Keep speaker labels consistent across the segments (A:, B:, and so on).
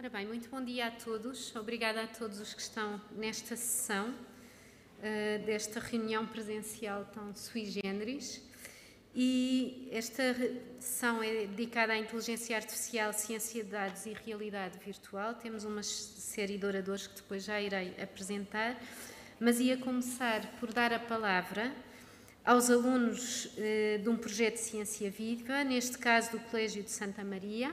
A: Ora bem, muito bom dia a todos. Obrigada a todos os que estão nesta sessão desta reunião presencial tão sui generis. E esta sessão é dedicada à inteligência artificial, ciência de dados e realidade virtual. Temos uma série de oradores que depois já irei apresentar, mas ia começar por dar a palavra aos alunos de um projeto de Ciência Viva, neste caso do Colégio de Santa Maria,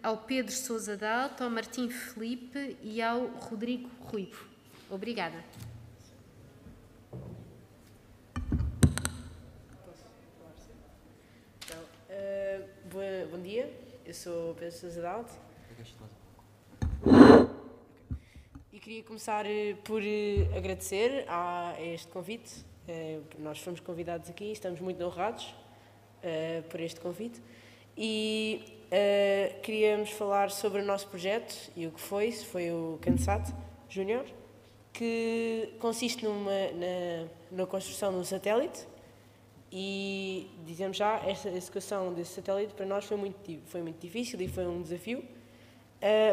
A: ao Pedro Sousa Dalto, ao Martim Felipe e ao Rodrigo Ruivo. Obrigada.
B: Bom dia, eu sou o Pedro Sousa Dalto e queria começar por agradecer a este convite. Nós fomos convidados aqui, estamos muito honrados por este convite e queríamos falar sobre o nosso projeto e o que foi o CANSAT Júnior, que consiste na construção de um satélite. E dizemos já, esta execução desse satélite para nós foi muito difícil e foi um desafio,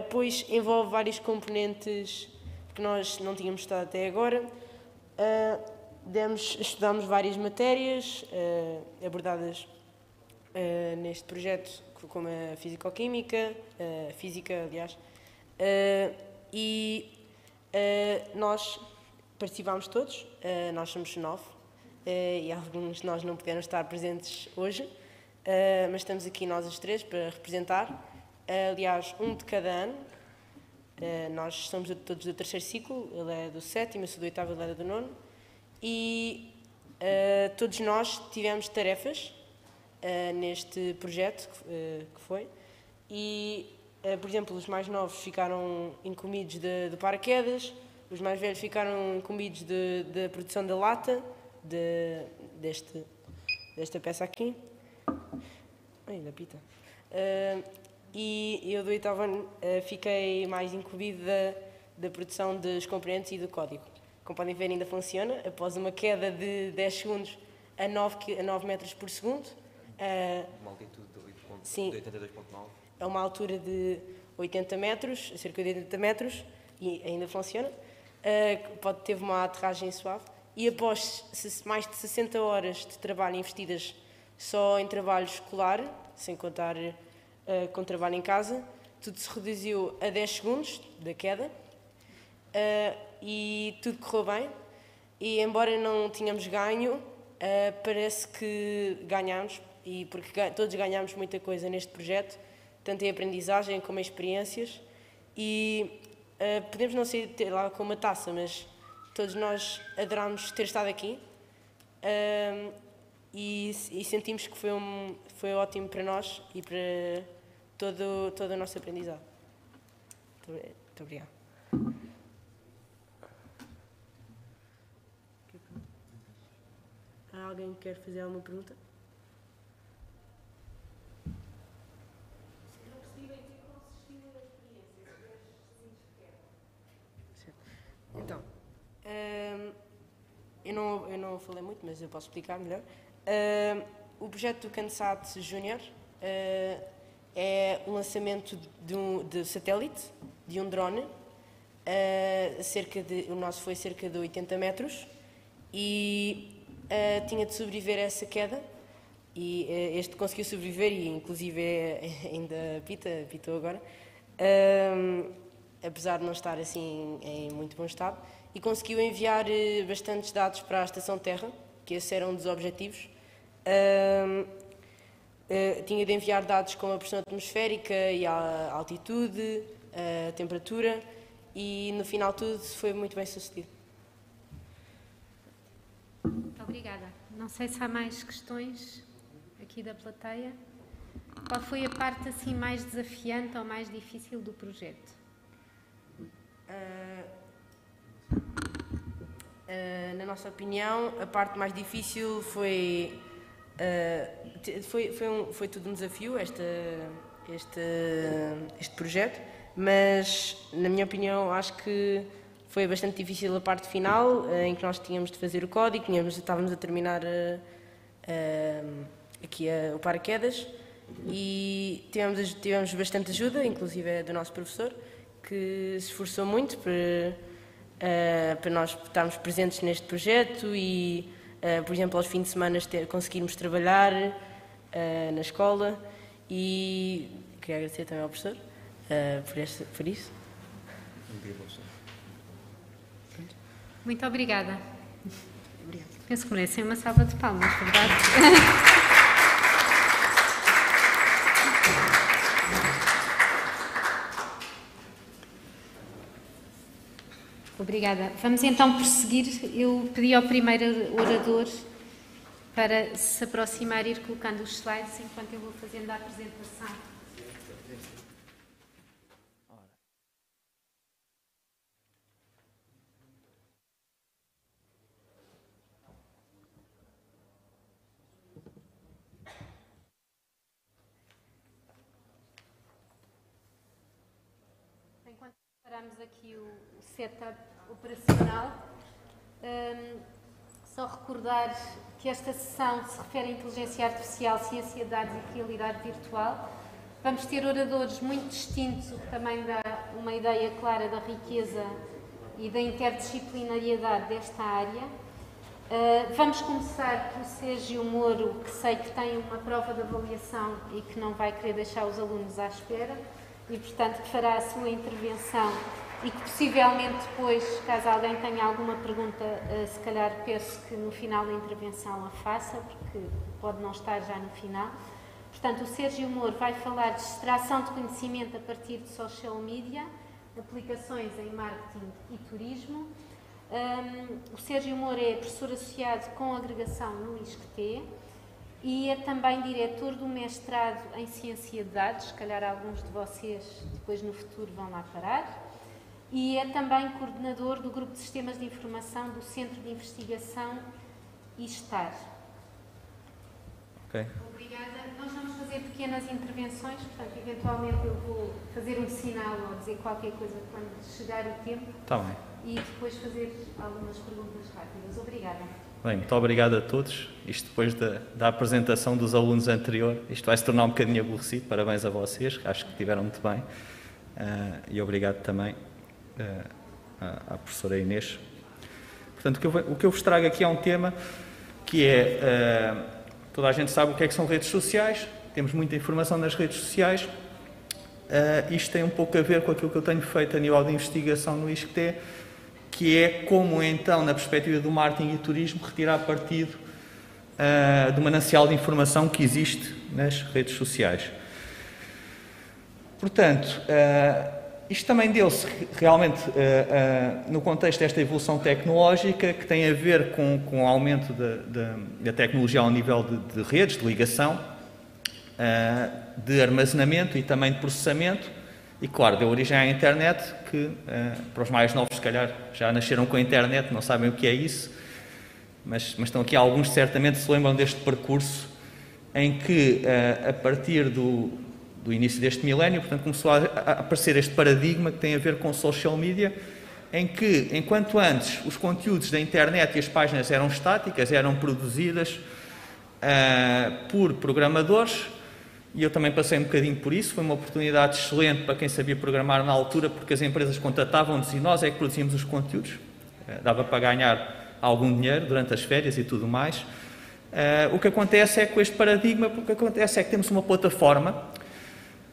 B: pois envolve vários componentes que nós não tínhamos estudado até agora. Estudámos várias matérias abordadas neste projeto, como a fisicoquímica, a física, aliás, e nós participámos todos, nós somos 9. E alguns de nós não puderam estar presentes hoje, mas estamos aqui nós os três para representar. Aliás, um de cada ano. Nós somos todos do terceiro ciclo, ele é do sétimo, eu sou do oitavo, ele é do nono. E todos nós tivemos tarefas neste projeto que foi. E, por exemplo, os mais novos ficaram incumbidos de paraquedas, os mais velhos ficaram incumbidos da produção da lata, desta peça aqui. Ainda pita. E eu do oitavo ano fiquei mais incumbido da produção dos componentes e do código. Como podem ver, ainda funciona, após uma queda de 10 segundos a 9 metros por segundo.
C: Uma altitude de 82,9.
B: A uma altura de 80 metros, cerca de 80 metros, e ainda funciona. Teve uma aterragem suave. E após mais de 60 horas de trabalho investidas só em trabalho escolar, sem contar com trabalho em casa, tudo se reduziu a 10 segundos da queda e tudo correu bem. E embora não tínhamos ganho, parece que ganhámos, e porque todos ganhámos muita coisa neste projeto, tanto em aprendizagem como em experiências. E podemos não sair lá com uma taça, mas todos nós adorámos ter estado aqui e sentimos que foi ótimo para nós e para todo o nosso aprendizado. Muito obrigado. Há alguém que quer fazer alguma pergunta? Então, eu não falei muito, mas eu posso explicar melhor. O projeto do CANSAT Júnior é um lançamento de satélite, de um drone. O nosso foi cerca de 80 metros e tinha de sobreviver a essa queda. E este conseguiu sobreviver e, inclusive, ainda pitou agora. Apesar de não estar assim em muito bom estado, e conseguiu enviar bastantes dados para a Estação Terra, que esse era um dos objetivos. Tinha de enviar dados com a pressão atmosférica e a altitude, a temperatura, e no final tudo foi muito bem sucedido.
A: Muito obrigada. Não sei se há mais questões aqui da plateia. Qual foi a parte assim mais desafiante ou mais difícil do projeto?
B: Na nossa opinião, a parte mais difícil foi tudo um desafio, este projeto, mas, na minha opinião, acho que foi bastante difícil a parte final, em que nós tínhamos de fazer o código, estávamos a terminar aqui o paraquedas, E tivemos bastante ajuda, inclusive do nosso professor, que se esforçou muito para nós estarmos presentes neste projeto e, por exemplo, aos fins de semana conseguirmos trabalhar na escola. E queria agradecer também ao professor por isso.
A: Muito obrigada.
B: Obrigada.
A: Penso que merecem uma salva de palmas, verdade? Obrigada. Vamos então prosseguir. Eu pedi ao primeiro orador para se aproximar e ir colocando os slides enquanto eu vou fazendo a apresentação. Enquanto preparamos aqui o setup operacional, só recordar que esta sessão se refere à inteligência artificial, ciência de dados e realidade virtual. Vamos ter oradores muito distintos, o que também dá uma ideia clara da riqueza e da interdisciplinariedade desta área. Vamos começar pelo Sérgio Moro, que sei que tem uma prova de avaliação e que não vai querer deixar os alunos à espera e, portanto, que fará a sua intervenção e que possivelmente depois, caso alguém tenha alguma pergunta, se calhar peço que no final da intervenção a faça, porque pode não estar já no final. Portanto, o Sérgio Moro vai falar de extração de conhecimento a partir de social media, aplicações em marketing e turismo. O Sérgio Moro é professor associado com agregação no ISCTE e é também diretor do mestrado em ciência de dados, se calhar alguns de vocês depois no futuro vão lá parar. E é também coordenador do Grupo de Sistemas de Informação do Centro de Investigação ISTAR.
D: Okay.
A: Obrigada. Nós vamos fazer pequenas intervenções, portanto, eventualmente eu vou fazer um sinal ou dizer qualquer coisa quando chegar o tempo.
D: Está bem.
A: E depois fazer algumas perguntas rápidas. Obrigada.
D: Bem, muito obrigado a todos. Isto depois da apresentação dos alunos anterior, isto vai se tornar um bocadinho aborrecido. Parabéns a vocês, acho que estiveram muito bem. E obrigado também à professora Inês. Portanto, o que eu vos trago aqui é um tema que é, toda a gente sabe o que é que são redes sociais, temos muita informação nas redes sociais, isto tem um pouco a ver com aquilo que eu tenho feito a nível de investigação no ISCTE, que é como então, na perspectiva do marketing e turismo, retirar partido do manancial de informação que existe nas redes sociais. Portanto, isto também deu-se realmente no contexto desta evolução tecnológica que tem a ver com o aumento da tecnologia ao nível de redes, de ligação, de armazenamento e também de processamento e, claro, deu origem à internet que, para os mais novos, se calhar, já nasceram com a internet, não sabem o que é isso, mas estão aqui alguns que certamente se lembram deste percurso em que, a partir do início deste milénio, portanto, começou a aparecer este paradigma que tem a ver com social media, em que, enquanto antes os conteúdos da internet e as páginas eram estáticas, eram produzidas por programadores, e eu também passei um bocadinho por isso, foi uma oportunidade excelente para quem sabia programar na altura, porque as empresas contatavam-nos e nós é que produzíamos os conteúdos, dava para ganhar algum dinheiro durante as férias e tudo mais. O que acontece é que com este paradigma, o que acontece é que temos uma plataforma,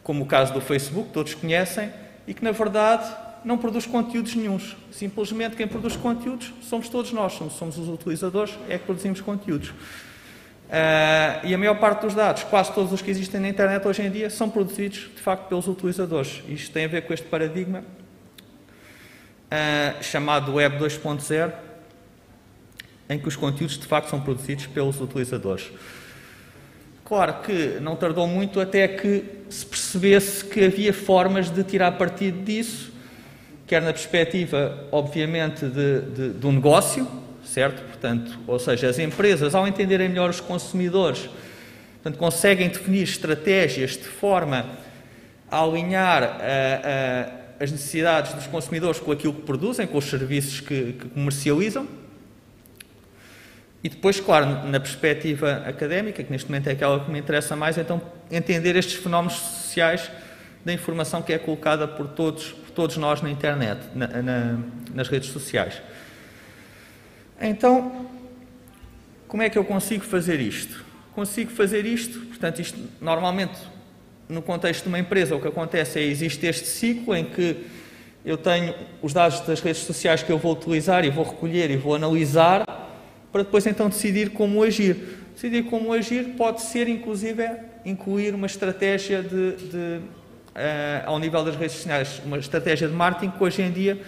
D: como o caso do Facebook, todos conhecem, e que, na verdade, não produz conteúdos nenhuns. Simplesmente quem produz conteúdos somos todos nós, somos os utilizadores, é que produzimos conteúdos. E a maior parte dos dados, quase todos os que existem na internet hoje em dia, são produzidos, de facto, pelos utilizadores. Isto tem a ver com este paradigma chamado Web 2.0, em que os conteúdos, de facto, são produzidos pelos utilizadores. Claro que não tardou muito até que se percebesse que havia formas de tirar partido disso, quer na perspectiva, obviamente, do negócio, certo? Portanto, ou seja, as empresas, ao entenderem melhor os consumidores, portanto, conseguem definir estratégias de forma a alinhar as necessidades dos consumidores com aquilo que produzem, com os serviços que comercializam. E depois, claro, na perspectiva académica, que neste momento é aquela que me interessa mais, então entender estes fenómenos sociais da informação que é colocada por todos nós na internet, nas redes sociais. Então, como é que eu consigo fazer isto? Consigo fazer isto, portanto, isto normalmente, no contexto de uma empresa, o que acontece é que existe este ciclo em que eu tenho os dados das redes sociais que eu vou utilizar e vou recolher e vou analisar para depois então decidir como agir. Decidir como agir pode ser, inclusive, incluir uma estratégia ao nível das redes sociais, uma estratégia de marketing que hoje em dia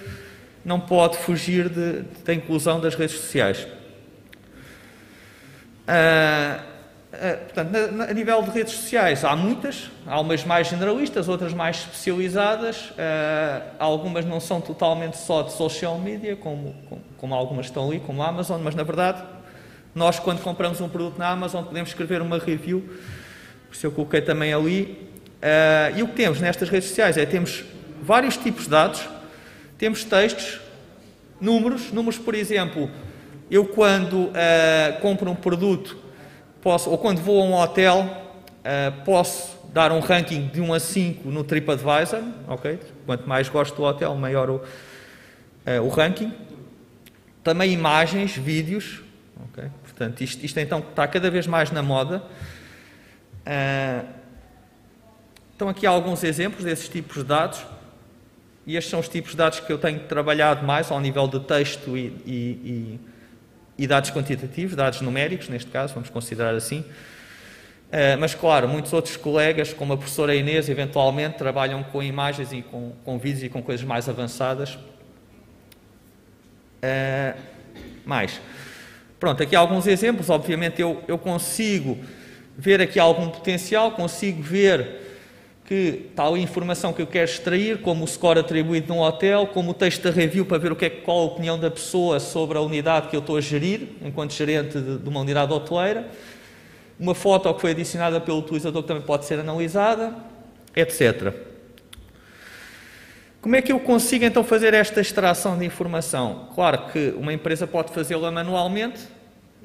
D: não pode fugir da inclusão das redes sociais. Portanto, a nível de redes sociais há muitas, há umas mais generalistas, outras mais especializadas, algumas não são totalmente só de social media, como algumas estão ali, como a Amazon, mas na verdade nós quando compramos um produto na Amazon podemos escrever uma review, por isso eu coloquei também ali, e o que temos nestas redes sociais temos vários tipos de dados, temos textos, números, por exemplo, eu quando compro um produto, ou quando vou a um hotel, posso dar um ranking de 1 a 5 no TripAdvisor, ok? Quanto mais gosto do hotel, maior o ranking. Também imagens, vídeos, ok? Portanto, isto então está cada vez mais na moda. Então aqui há alguns exemplos desses tipos de dados, e estes são os tipos de dados que eu tenho trabalhado mais ao nível de texto e dados quantitativos, dados numéricos, neste caso, vamos considerar assim. Mas, claro, muitos outros colegas, como a professora Inês, eventualmente, trabalham com imagens e com vídeos e com coisas mais avançadas. Pronto, aqui há alguns exemplos. Obviamente, eu consigo ver aqui algum potencial, consigo ver que está ali a informação que eu quero extrair, como o score atribuído num hotel, como o texto da review para ver qual a opinião da pessoa sobre a unidade que eu estou a gerir, enquanto gerente de uma unidade hoteleira, uma foto que foi adicionada pelo utilizador que também pode ser analisada, etc. Como é que eu consigo então fazer esta extração de informação? Claro que uma empresa pode fazê-la manualmente,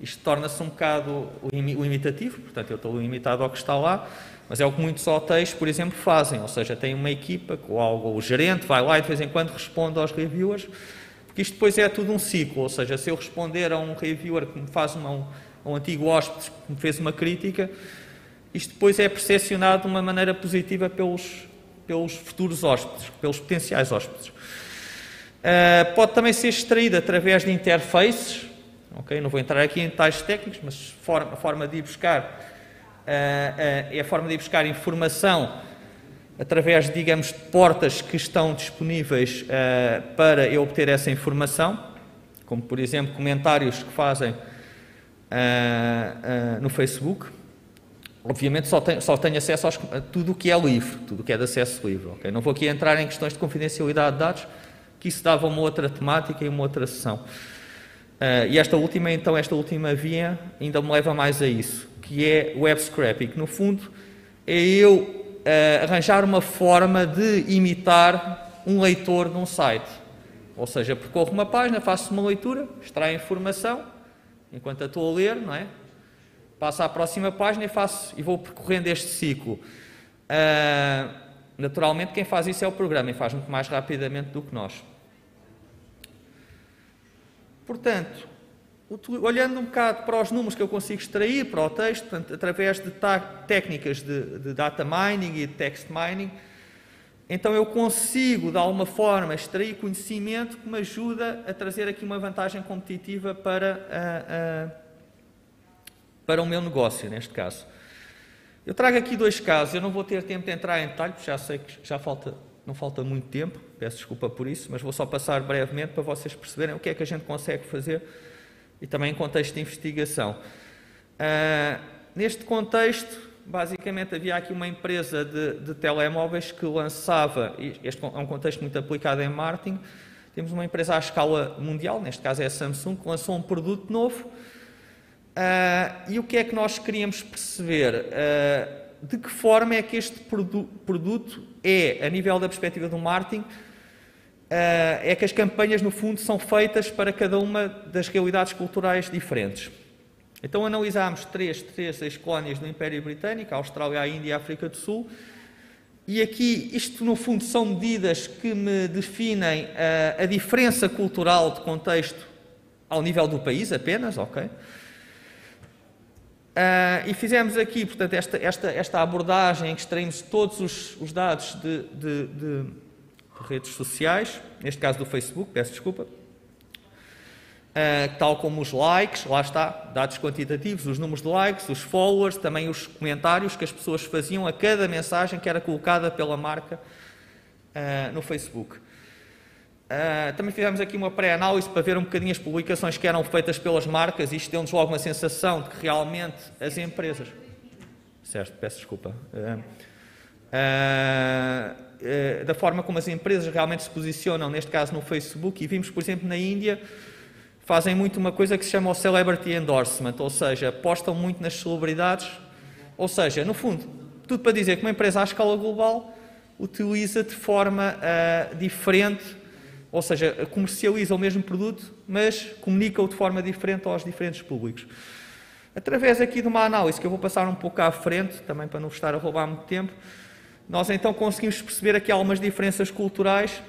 D: isto torna-se um bocado limitativo, portanto eu estou limitado ao que está lá, mas é o que muitos hotéis, por exemplo, fazem, ou seja, tem uma equipa, o gerente vai lá e de vez em quando responde aos reviewers, porque isto depois é tudo um ciclo, ou seja, se eu responder a um reviewer que me faz um antigo hóspede que me fez uma crítica, isto depois é percepcionado de uma maneira positiva pelos futuros hóspedes, pelos potenciais hóspedes. Pode também ser extraído através de interfaces, okay? Não vou entrar aqui em detalhes técnicos, mas a forma de ir buscar é a forma de ir buscar informação através, digamos, de portas que estão disponíveis para eu obter essa informação, como, por exemplo, comentários que fazem no Facebook. Obviamente só tenho acesso a tudo o que é livre, tudo o que é de acesso livre. Okay? Não vou aqui entrar em questões de confidencialidade de dados, que isso dava uma outra temática e uma outra sessão. E esta última via ainda me leva mais a isso, que é web scraping, que no fundo é eu arranjar uma forma de imitar um leitor num site. Ou seja, percorro uma página, faço uma leitura, extraio informação, enquanto eu estou a ler, não é? Passo à próxima página e vou percorrendo este ciclo. Naturalmente, quem faz isso é o programa e faz muito mais rapidamente do que nós. Portanto, olhando um bocado para os números que eu consigo extrair, para o texto, portanto, através de técnicas de data mining e de text mining, então eu consigo, de alguma forma, extrair conhecimento que me ajuda a trazer aqui uma vantagem competitiva para o meu negócio, neste caso. Eu trago aqui 2 casos, eu não vou ter tempo de entrar em detalhe, porque já sei que não falta muito tempo, peço desculpa por isso, mas vou só passar brevemente para vocês perceberem o que é que a gente consegue fazer e também em contexto de investigação. Neste contexto, basicamente havia aqui uma empresa de telemóveis que lançava, este é um contexto muito aplicado em marketing, temos uma empresa à escala mundial, neste caso é a Samsung, que lançou um produto novo. E o que é que nós queríamos perceber? De que forma é que este produto a nível da perspectiva do marketing, é que as campanhas, no fundo, são feitas para cada uma das realidades culturais diferentes. Então analisámos três colónias do Império Britânico, a Austrália, a Índia e a África do Sul, e aqui isto no fundo são medidas que me definem a diferença cultural de contexto ao nível do país apenas, ok? E fizemos aqui, portanto, esta abordagem em que extraímos todos os dados de redes sociais, neste caso do Facebook, peço desculpa, tal como os likes, lá está, dados quantitativos, os números de likes, os followers, também os comentários que as pessoas faziam a cada mensagem que era colocada pela marca no Facebook. Também fizemos aqui uma pré-análise para ver um bocadinho as publicações que eram feitas pelas marcas, e isto deu-nos logo uma sensação de que realmente as empresas... Certo, peço desculpa. Da forma como as empresas realmente se posicionam, neste caso no Facebook, e vimos, por exemplo, na Índia, fazem muito uma coisa que se chama o Celebrity Endorsement, ou seja, apostam muito nas celebridades, ou seja, no fundo, tudo para dizer que uma empresa à escala global utiliza de forma diferente, ou seja, comercializa o mesmo produto, mas comunica-o de forma diferente aos diferentes públicos. Através aqui de uma análise, que eu vou passar um pouco à frente, também para não vos estar a roubar muito tempo, nós então conseguimos perceber aqui algumas diferenças culturais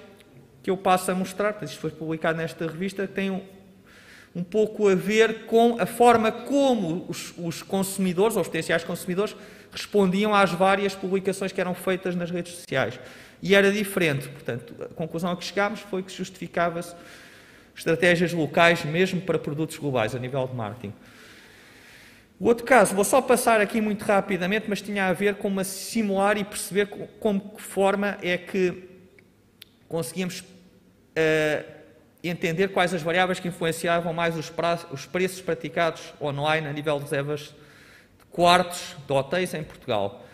D: que eu passo a mostrar, isto foi publicado nesta revista, que tem um pouco a ver com a forma como os consumidores, ou os potenciais consumidores, respondiam às várias publicações que eram feitas nas redes sociais. E era diferente, portanto, a conclusão a que chegámos foi que justificava-se estratégias locais mesmo para produtos globais, a nível de marketing. O outro caso, vou só passar aqui muito rapidamente, mas tinha a ver com simular e perceber como que forma é que conseguíamos entender quais as variáveis que influenciavam mais os preços praticados online a nível de reservas de quartos de hotéis em Portugal.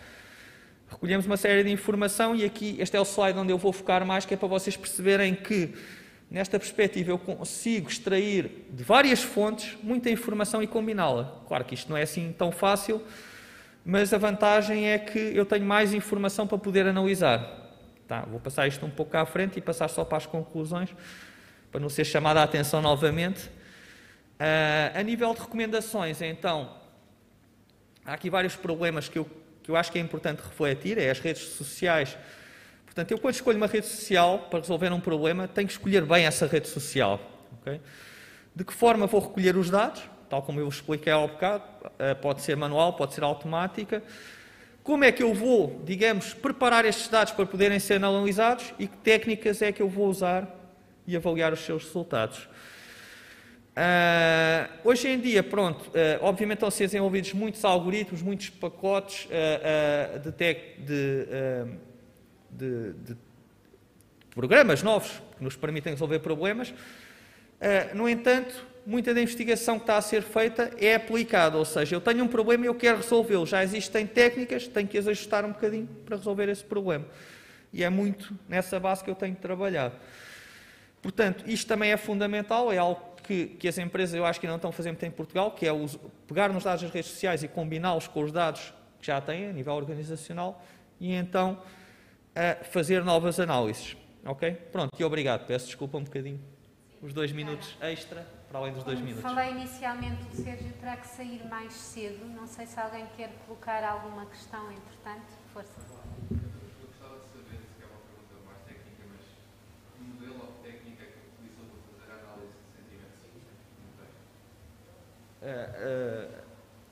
D: Recolhemos uma série de informação e aqui este é o slide onde eu vou focar mais, que é para vocês perceberem que, nesta perspectiva, eu consigo extrair de várias fontes muita informação e combiná-la. Claro que isto não é assim tão fácil, mas a vantagem é que eu tenho mais informação para poder analisar. Tá, vou passar isto um pouco à frente e passar só para as conclusões, para não ser chamada a atenção novamente. A nível de recomendações, então, há aqui vários problemas que eu acho que é importante refletir, é as redes sociais. Portanto, eu quando escolho uma rede social para resolver um problema, tenho que escolher bem essa rede social. Okay? De que forma vou recolher os dados? Tal como eu vos expliquei há bocado, pode ser manual, pode ser automática. Como é que eu vou, digamos, preparar estes dados para poderem ser analisados e que técnicas é que eu vou usar e avaliar os seus resultados? Hoje em dia, pronto, obviamente estão a ser desenvolvidos muitos algoritmos, muitos pacotes de programas novos que nos permitem resolver problemas. No entanto, muita da investigação que está a ser feita é aplicada, ou seja, eu tenho um problema e eu quero resolvê-lo. Já existem técnicas, tenho que as ajustar um bocadinho para resolver esse problema. E é muito nessa base que eu tenho de trabalhar. Portanto, isto também é fundamental, é algo que as empresas eu acho que não estão a fazer muito em Portugal, que é pegar nos dados das redes sociais e combiná-los com os dados que já têm a nível organizacional e então fazer novas análises. Ok? Pronto, e obrigado. Peço desculpa um bocadinho. Os 2 minutos extra, para além dos 2 minutos.
A: Falei inicialmente, o Sérgio terá que sair mais cedo. Não sei se alguém quer colocar alguma questão importante. Força.
E: Eu gostava de saber, se é uma pergunta mais técnica, mas que modelo ou técnica que utilizou para fazer a análise de sentimentos?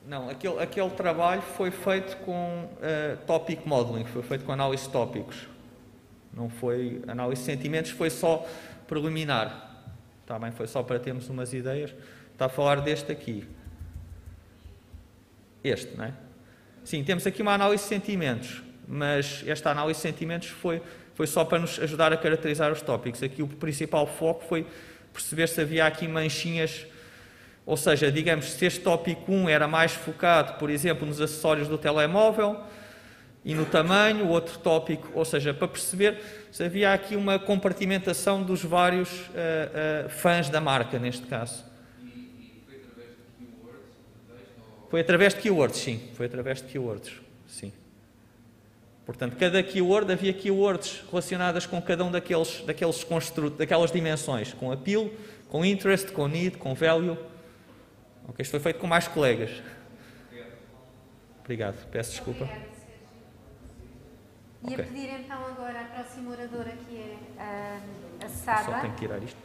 D: Não, aquele trabalho foi feito com topic modeling, foi feito com análise de tópicos. Não foi análise de sentimentos, foi só preliminar. Está bem, foi só para termos umas ideias. Está a falar deste aqui. Este, não é? Sim, temos aqui uma análise de sentimentos, mas esta análise de sentimentos foi só para nos ajudar a caracterizar os tópicos. Aqui o principal foco foi perceber se havia aqui manchinhas, ou seja, digamos, se este tópico 1 era mais focado, por exemplo, nos acessórios do telemóvel e no tamanho, o outro tópico, ou seja, para perceber se havia aqui uma compartimentação dos vários fãs da marca, neste caso.
E: E foi através de keywords, de texto?
D: Foi através de keywords, sim. Foi através de keywords, sim. Portanto, cada keyword, havia keywords relacionadas com cada um daquelas dimensões, com appeal, com interest, com need, com value. Ok, isto foi feito com mais colegas. Obrigado, peço desculpa.
A: Obrigada, Sérgio. Ia
D: Ok.
A: pedir então agora à próxima oradora, que é a Saba,
D: Só tenho que tirar isto.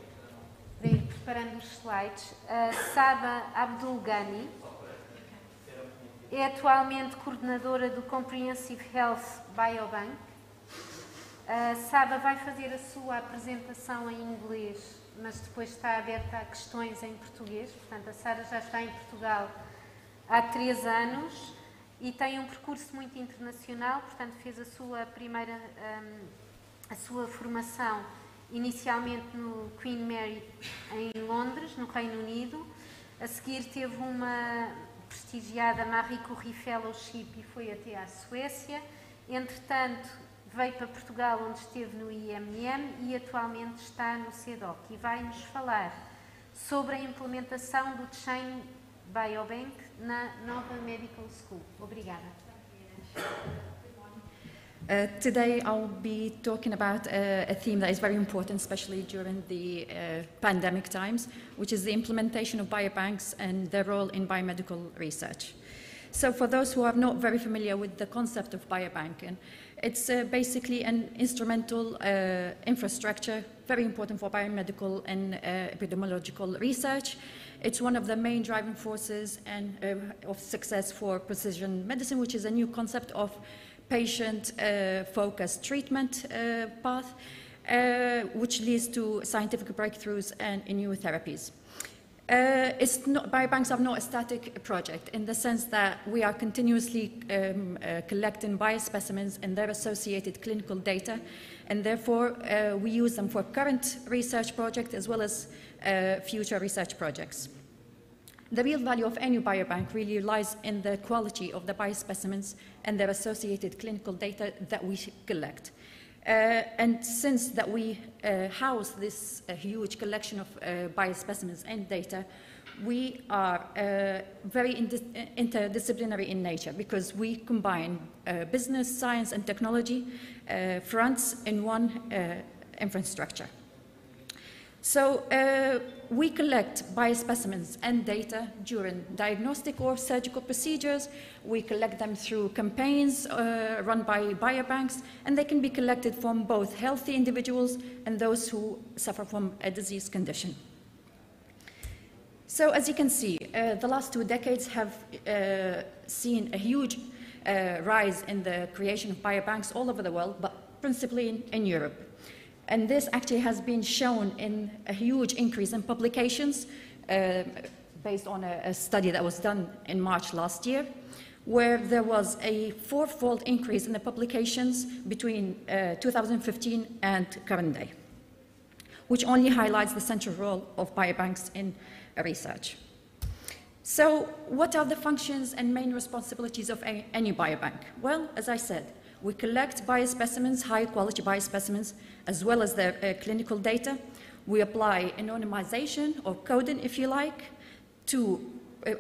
A: para ir preparando os slides. A Saba Abdul Ghani é atualmente coordenadora do Comprehensive Health Biobank. A Saba vai fazer a sua apresentação em inglês, mas depois está aberta a questões em português. Portanto, a Sara já está em Portugal há 3 anos e tem um percurso muito internacional. Portanto, fez a sua primeira, a sua formação inicialmente no Queen Mary em Londres, no Reino Unido. A seguir teve uma prestigiada Marie Curie Fellowship e foi até à Suécia. Entretanto, veio para Portugal, onde esteve no IMM e atualmente está no CEDOC e vai-nos falar sobre a implementação do Chain Biobank na Nova Medical School. Obrigada.
F: Today I'll be talking about a theme that is very important, especially during the pandemic times, which is the implementation of biobanks and their role in biomedical research. So for those who are not very familiar with the concept of biobanking, it's basically an instrumental infrastructure, very important for biomedical and epidemiological research. It's one of the main driving forces and of success for precision medicine, which is a new concept of patient-focused treatment path, which leads to scientific breakthroughs and new therapies. Biobanks are not a static project in the sense that we are continuously collecting biospecimens and their associated clinical data, and therefore we use them for current research projects as well as future research projects. The real value of any biobank really lies in the quality of the biospecimens and their associated clinical data that we collect. And since that we house this huge collection of biospecimens and data, we are very interdisciplinary in nature because we combine business, science, and technology fronts in one infrastructure. So we collect biospecimens and data during diagnostic or surgical procedures. We collect them through campaigns run by biobanks, and they can be collected from both healthy individuals and those who suffer from a disease condition. So as you can see, the last 2 decades have seen a huge rise in the creation of biobanks all over the world, but principally in Europe. And this actually has been shown in a huge increase in publications based on a study that was done in March last year, where there was a 4-fold increase in the publications between 2015 and current day, which only highlights the central role of biobanks in research. So what are the functions and main responsibilities of any biobank? Well, as I said, we collect biospecimens, high-quality biospecimens, as well as their clinical data. We apply anonymization or coding, if you like, to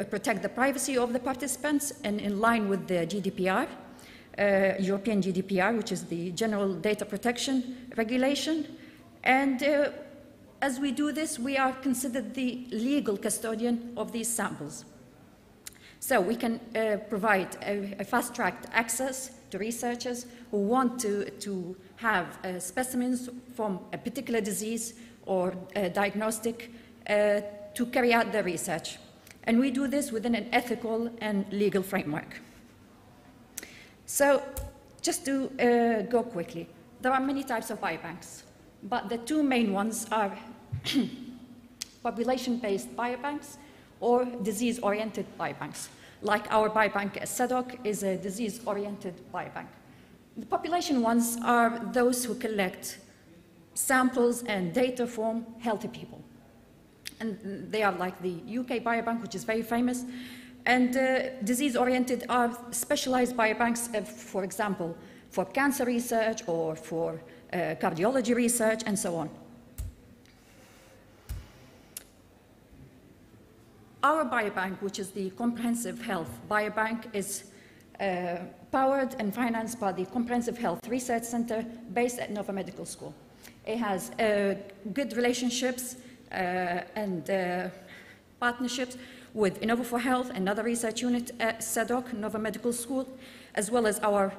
F: protect the privacy of the participants and in line with the GDPR, European GDPR, which is the General Data Protection Regulation. And as we do this, we are considered the legal custodian of these samples. So we can provide a fast-tracked access to researchers who want to have specimens from a particular disease or diagnostic to carry out their research. And we do this within an ethical and legal framework. So just to go quickly, there are many types of biobanks, but the 2 main ones are population-based biobanks or disease-oriented biobanks. Like our biobank at CEDOC is a disease-oriented biobank. The population ones are those who collect samples and data from healthy people. And they are like the UK Biobank, which is very famous. And disease-oriented are specialized biobanks, for example, for cancer research or for cardiology research and so on. Our biobank, which is the Comprehensive Health Biobank, is powered and financed by the Comprehensive Health Research Center based at Nova Medical School. It has good relationships and partnerships with Innova4Health, another research unit at SADOC, Nova Medical School, as well as our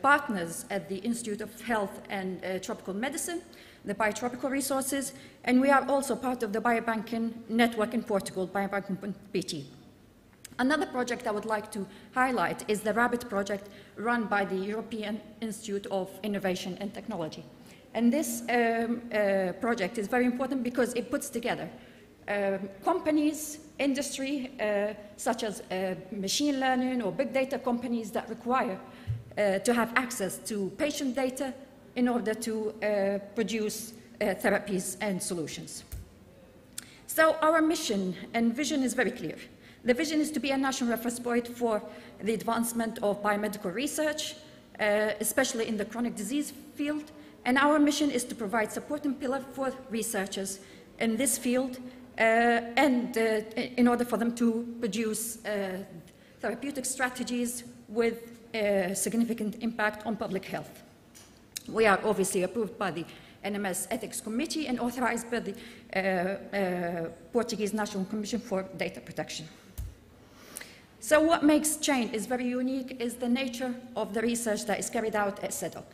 F: partners at the Institute of Health and Tropical Medicine, the Biotropical Resources, and we are also part of the Biobanking network in Portugal, Biobanking.pt. Another project I would like to highlight is the RABBIT project run by the European Institute of Innovation and Technology. And this project is very important because it puts together companies, industry, such as machine learning or big data companies that require to have access to patient data in order to produce therapies and solutions. So our mission and vision is very clear. The vision is to be a national reference point for the advancement of biomedical research, especially in the chronic disease field. And our mission is to provide supporting pillar for researchers in this field in order for them to produce therapeutic strategies with significant impact on public health. We are obviously approved by the NMS Ethics Committee and authorized by the Portuguese National Commission for Data Protection. So what makes CHAIN is very unique is the nature of the research that is carried out at SADOC.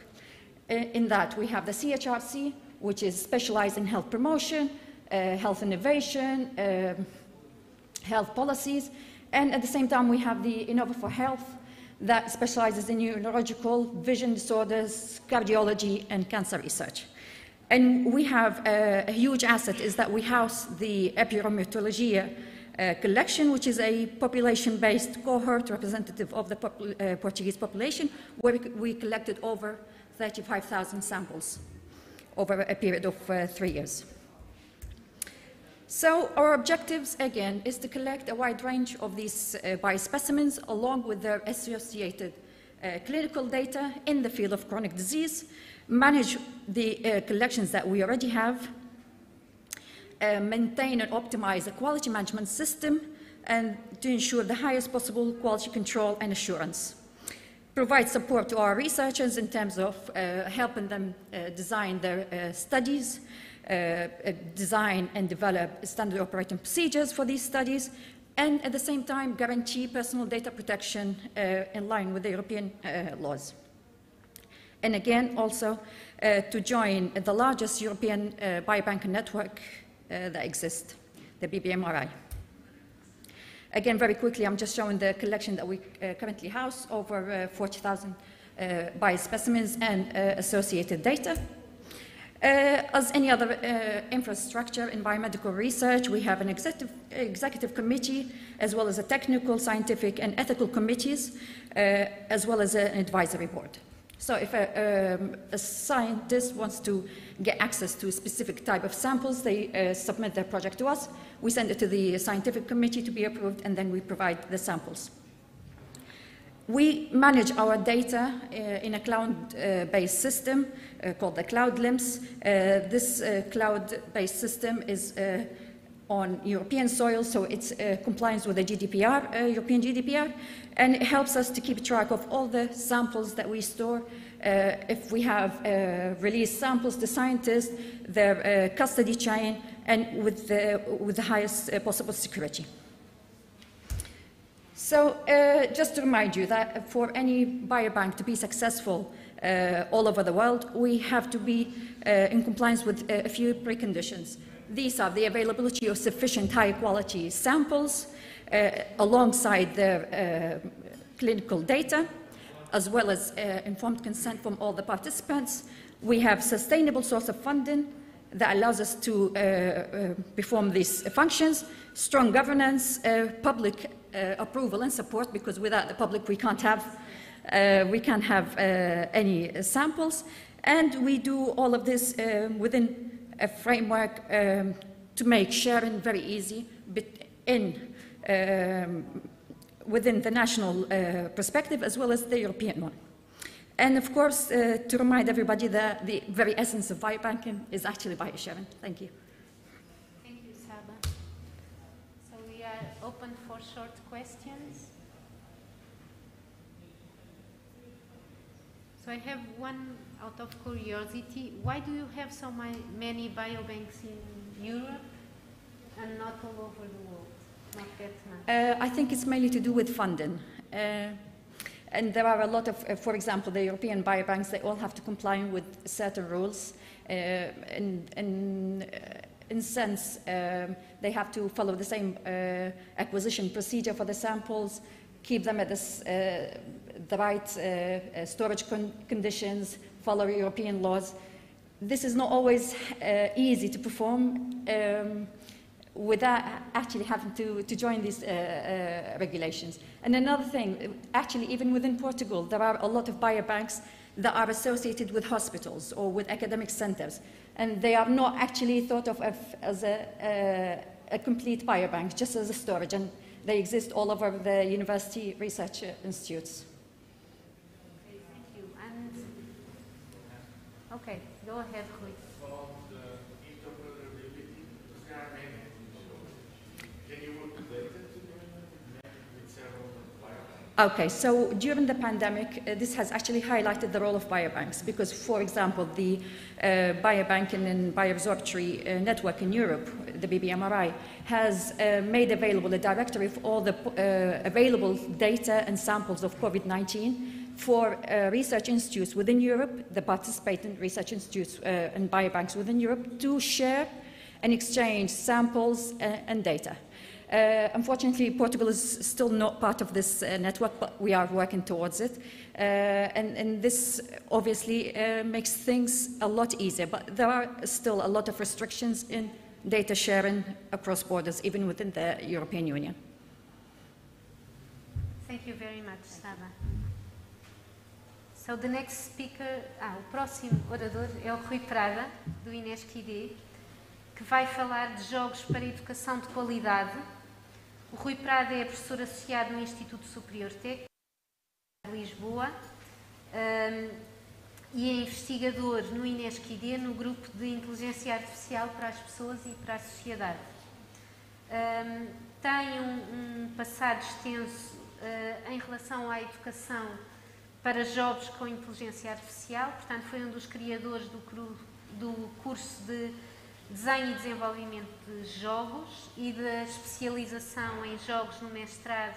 F: In that we have the CHRC, which is specialized in health promotion, health innovation, health policies, and at the same time we have the Innova4Health that specializes in neurological, vision disorders, cardiology, and cancer research. And we have a huge asset is that we house the Epirheumatologia collection, which is a population-based cohort representative of the Portuguese population, where we collected over 35,000 samples over a period of 3 years. So our objectives, again, is to collect a wide range of these biospecimens along with their associated clinical data in the field of chronic disease, manage the collections that we already have, maintain and optimize a quality management system, and to ensure the highest possible quality control and assurance. Provide support to our researchers in terms of helping them design their studies, design and develop standard operating procedures for these studies, and at the same time guarantee personal data protection in line with the European laws. And again, also to join the largest European biobanking network that exists, the BBMRI. Again, very quickly, I'm just showing the collection that we currently house, over 40,000 biospecimens and associated data. As any other infrastructure in biomedical research, we have an executive committee, as well as a technical, scientific, and ethical committees, as well as an advisory board. So if a scientist wants to get access to a specific type of samples, they submit their project to us. We send it to the scientific committee to be approved, and then we provide the samples. We manage our data in a cloud-based system called the Cloud LIMS. This cloud-based system is on European soil, so it's compliance with the GDPR, European GDPR, and it helps us to keep track of all the samples that we store. If we have released samples to scientists, their custody chain, and with the highest possible security. So just to remind you that for any biobank to be successful all over the world, we have to be in compliance with a few preconditions. These are the availability of sufficient high-quality samples alongside their clinical data, as well as informed consent from all the participants. We have sustainable source of funding that allows us to perform these functions, strong governance, public approval and support, because without the public we can't have any samples. And we do all of this within a framework to make sharing very easy within the national perspective as well as the European one. And of course, to remind everybody that the very essence of biobanking is actually biosharing. Thank you.
A: Thank you, Saba. So we are open for short questions. So I have one out of curiosity. Why do you have so many biobanks in Europe and not all over the world? not get much?
F: I think it's mainly to do with funding. And there are a lot of, for example, the European biobanks, they all have to comply with certain rules. In sense, they have to follow the same acquisition procedure for the samples, keep them at the right storage conditions, follow European laws. This is not always easy to perform without actually having to join these regulations. And another thing, actually even within Portugal, there are a lot of biobanks that are associated with hospitals or with academic centers, and they are not actually thought of as a complete biobank, just as a storage, and they exist all over the university research institutes.
A: Okay, thank you. And okay, go ahead, Rui.
F: Okay, so during the pandemic, this has actually highlighted the role of biobanks because, for example, the biobanking and bioabsorptory network in Europe, the BBMRI, has made available a directory of all the available data and samples of COVID-19 for research institutes within Europe, the participating research institutes and biobanks within Europe, to share and exchange samples and data. Unfortunately, Portugal is still not part of this network, but we are working towards it. And this obviously makes things a lot easier, but there are still a lot of restrictions in data sharing across borders, even within the European Union.
A: Thank you very much, Saba. So the next speaker, o próximo orador é o Rui Prada, do INESC-ID, que vai falar de jogos para educação de qualidade. O Rui Prada é professor associado no Instituto Superior Técnico de Lisboa e é investigador no INESC-ID no grupo de inteligência artificial para as pessoas e para a sociedade. Tem um passado extenso em relação à educação para jogos com inteligência artificial, portanto foi um dos criadores do curso de Desenho e Desenvolvimento de Jogos e da especialização em jogos no mestrado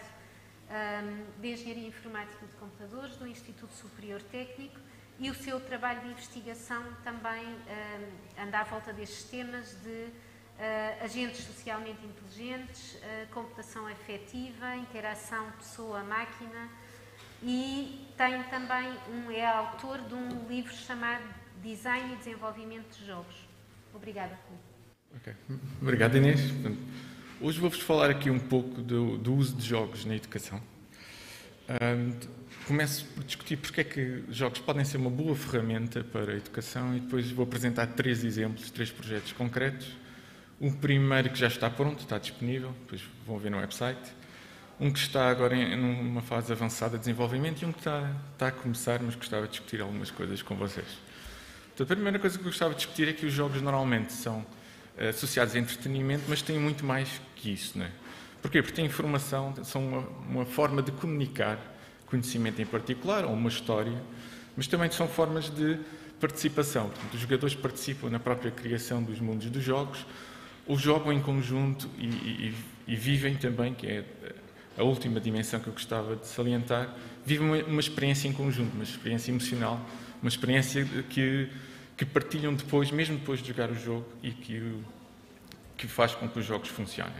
A: de Engenharia Informática de Computadores do Instituto Superior Técnico, e o seu trabalho de investigação também anda à volta destes temas de agentes socialmente inteligentes, computação afetiva, interação pessoa-máquina, e tem também é autor de um livro chamado Design e Desenvolvimento de Jogos. Obrigada, Rui.
G: Okay. Obrigado, Inês. Hoje vou-vos falar aqui um pouco do uso de jogos na educação. Começo por discutir porque é que jogos podem ser uma boa ferramenta para a educação e depois vou apresentar 3 exemplos, 3 projetos concretos. Um primeiro que já está pronto, está disponível, depois vão ver no website. Um que está agora numa fase avançada de desenvolvimento e um que está a começar, mas gostava de discutir algumas coisas com vocês. Então, a primeira coisa que eu gostava de discutir é que os jogos normalmente são associados a entretenimento, mas têm muito mais que isso, não é? Porquê? Porque têm informação, são uma forma de comunicar conhecimento em particular, ou uma história, mas também são formas de participação. Portanto, os jogadores participam na própria criação dos mundos dos jogos, ou jogam em conjunto e vivem também, que é a última dimensão que eu gostava de salientar, vivem uma experiência em conjunto, uma experiência emocional, uma experiência que partilham depois, mesmo depois de jogar o jogo, e que faz com que os jogos funcionem.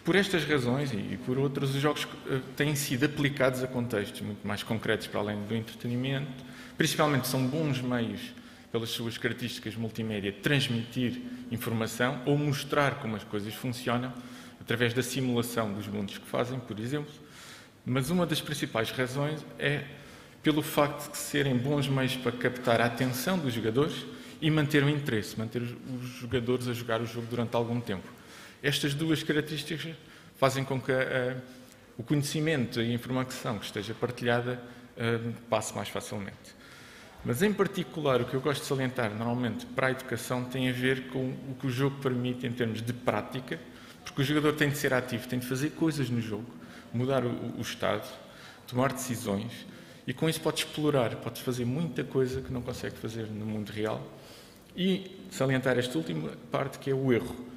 G: Por estas razões e por outras, os jogos têm sido aplicados a contextos muito mais concretos para além do entretenimento. Principalmente são bons meios, pelas suas características multimédia, de transmitir informação ou mostrar como as coisas funcionam, através da simulação dos mundos que fazem, por exemplo. Mas uma das principais razões é pelo facto de serem bons meios para captar a atenção dos jogadores e manter o interesse, manter os jogadores a jogar o jogo durante algum tempo. Estas 2 características fazem com que o conhecimento e a informação que esteja partilhada passe mais facilmente. Mas, em particular, o que eu gosto de salientar, normalmente, para a educação, tem a ver com o que o jogo permite em termos de prática, porque o jogador tem de ser ativo, tem de fazer coisas no jogo, mudar o estado, tomar decisões, e com isso pode explorar, pode fazer muita coisa que não consegue fazer no mundo real, e salientar esta última parte, que é o erro.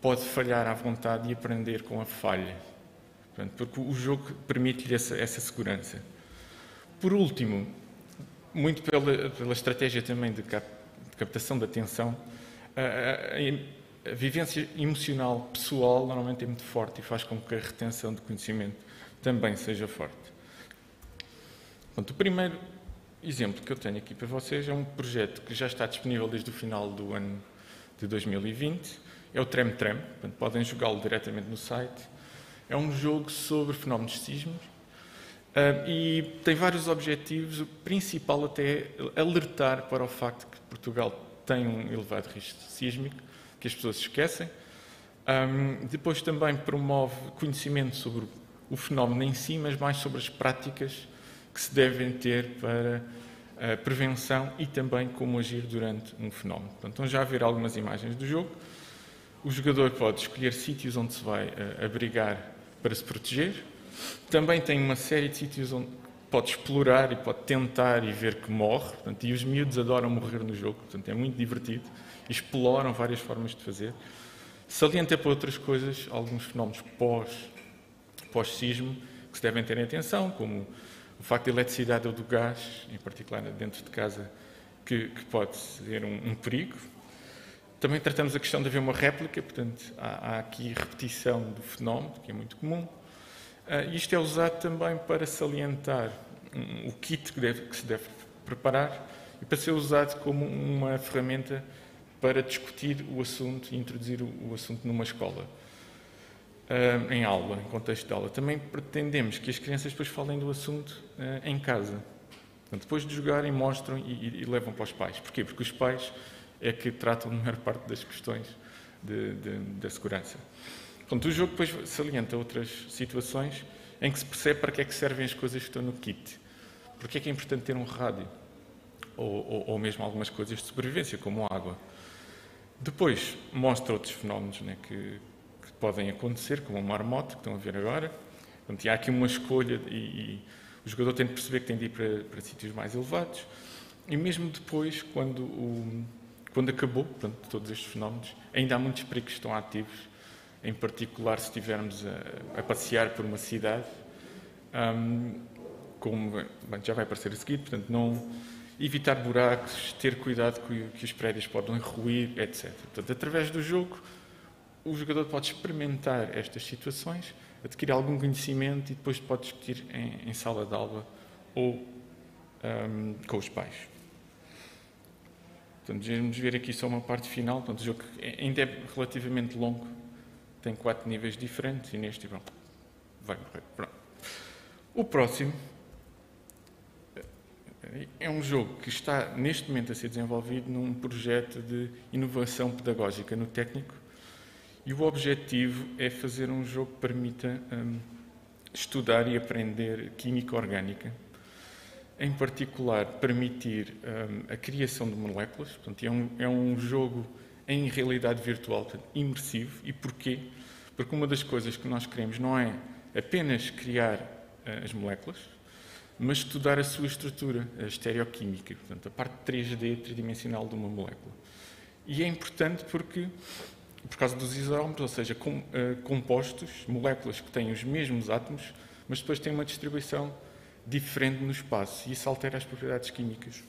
G: pode falhar à vontade e aprender com a falha. Portanto, porque o jogo permite-lhe essa segurança. Por último, muito pela estratégia também de captação da atenção, a vivência emocional pessoal normalmente é muito forte e faz com que a retenção de conhecimento também seja forte. Portanto, o primeiro exemplo que eu tenho aqui para vocês é um projeto que já está disponível desde o final do ano de 2020, é o Trem Trem, portanto, podem jogá-lo diretamente no site. É um jogo sobre fenómenos sísmicos e tem vários objetivos. O principal até é alertar para o facto que Portugal tem um elevado risco sísmico, que as pessoas se esquecem. Depois também promove conhecimento sobre o fenómeno em si, mas mais sobre as práticas que se devem ter para a prevenção e também como agir durante um fenómeno. Portanto, estão já a ver algumas imagens do jogo. O jogador pode escolher sítios onde se vai abrigar para se proteger. Também tem uma série de sítios onde pode explorar e pode tentar e ver que morre. Portanto, e os miúdos adoram morrer no jogo, portanto é muito divertido. Exploram várias formas de fazer. Salienta para outras coisas alguns fenómenos pós-sismo que se devem ter em atenção, como o facto da eletricidade ou do gás, em particular dentro de casa, que pode ser um perigo. Também tratamos a questão de haver uma réplica, portanto, há aqui repetição do fenómeno, que é muito comum. Isto é usado também para salientar o kit que se deve preparar e para ser usado como uma ferramenta para discutir o assunto e introduzir o assunto numa escola, em aula, em contexto de aula. Também pretendemos que as crianças depois falem do assunto em casa. Portanto, depois de jogarem, mostram e levam para os pais. Porquê? Porque os pais é que tratam a maior parte das questões da segurança. Portanto, o jogo depois salienta outras situações em que se percebe para que é que servem as coisas que estão no kit. Porque é que é importante ter um rádio? Ou mesmo algumas coisas de sobrevivência, como água. Depois mostra outros fenómenos, né, que podem acontecer, como o marmoto, que estão a ver agora. Portanto, há aqui uma escolha e o jogador tem de perceber que tem de ir para sítios mais elevados. E mesmo depois, quando acabou, portanto, todos estes fenómenos, ainda há muitos perigos que estão ativos, em particular se estivermos a passear por uma cidade, como já vai aparecer a seguir, portanto, não evitar buracos, ter cuidado que os prédios podem ruir, etc. Portanto, através do jogo, o jogador pode experimentar estas situações, adquirir algum conhecimento e depois pode discutir em sala de aula ou com os pais. Portanto, vamos ver aqui só uma parte final. Portanto, o jogo ainda é relativamente longo, tem 4 níveis diferentes e neste vai morrer. Pronto. O próximo é um jogo que está neste momento a ser desenvolvido num projeto de inovação pedagógica no técnico e o objetivo é fazer um jogo que permita estudar e aprender química orgânica, em particular permitir a criação de moléculas. Portanto, é um jogo em realidade virtual, portanto, imersivo. E porquê? Porque uma das coisas que nós queremos não é apenas criar as moléculas, mas estudar a sua estrutura, a estereoquímica, portanto, a parte 3D, tridimensional de uma molécula. E é importante porque, por causa dos isómeros, ou seja, compostos, moléculas que têm os mesmos átomos, mas depois têm uma distribuição diferente no espaço, e isso altera as propriedades químicas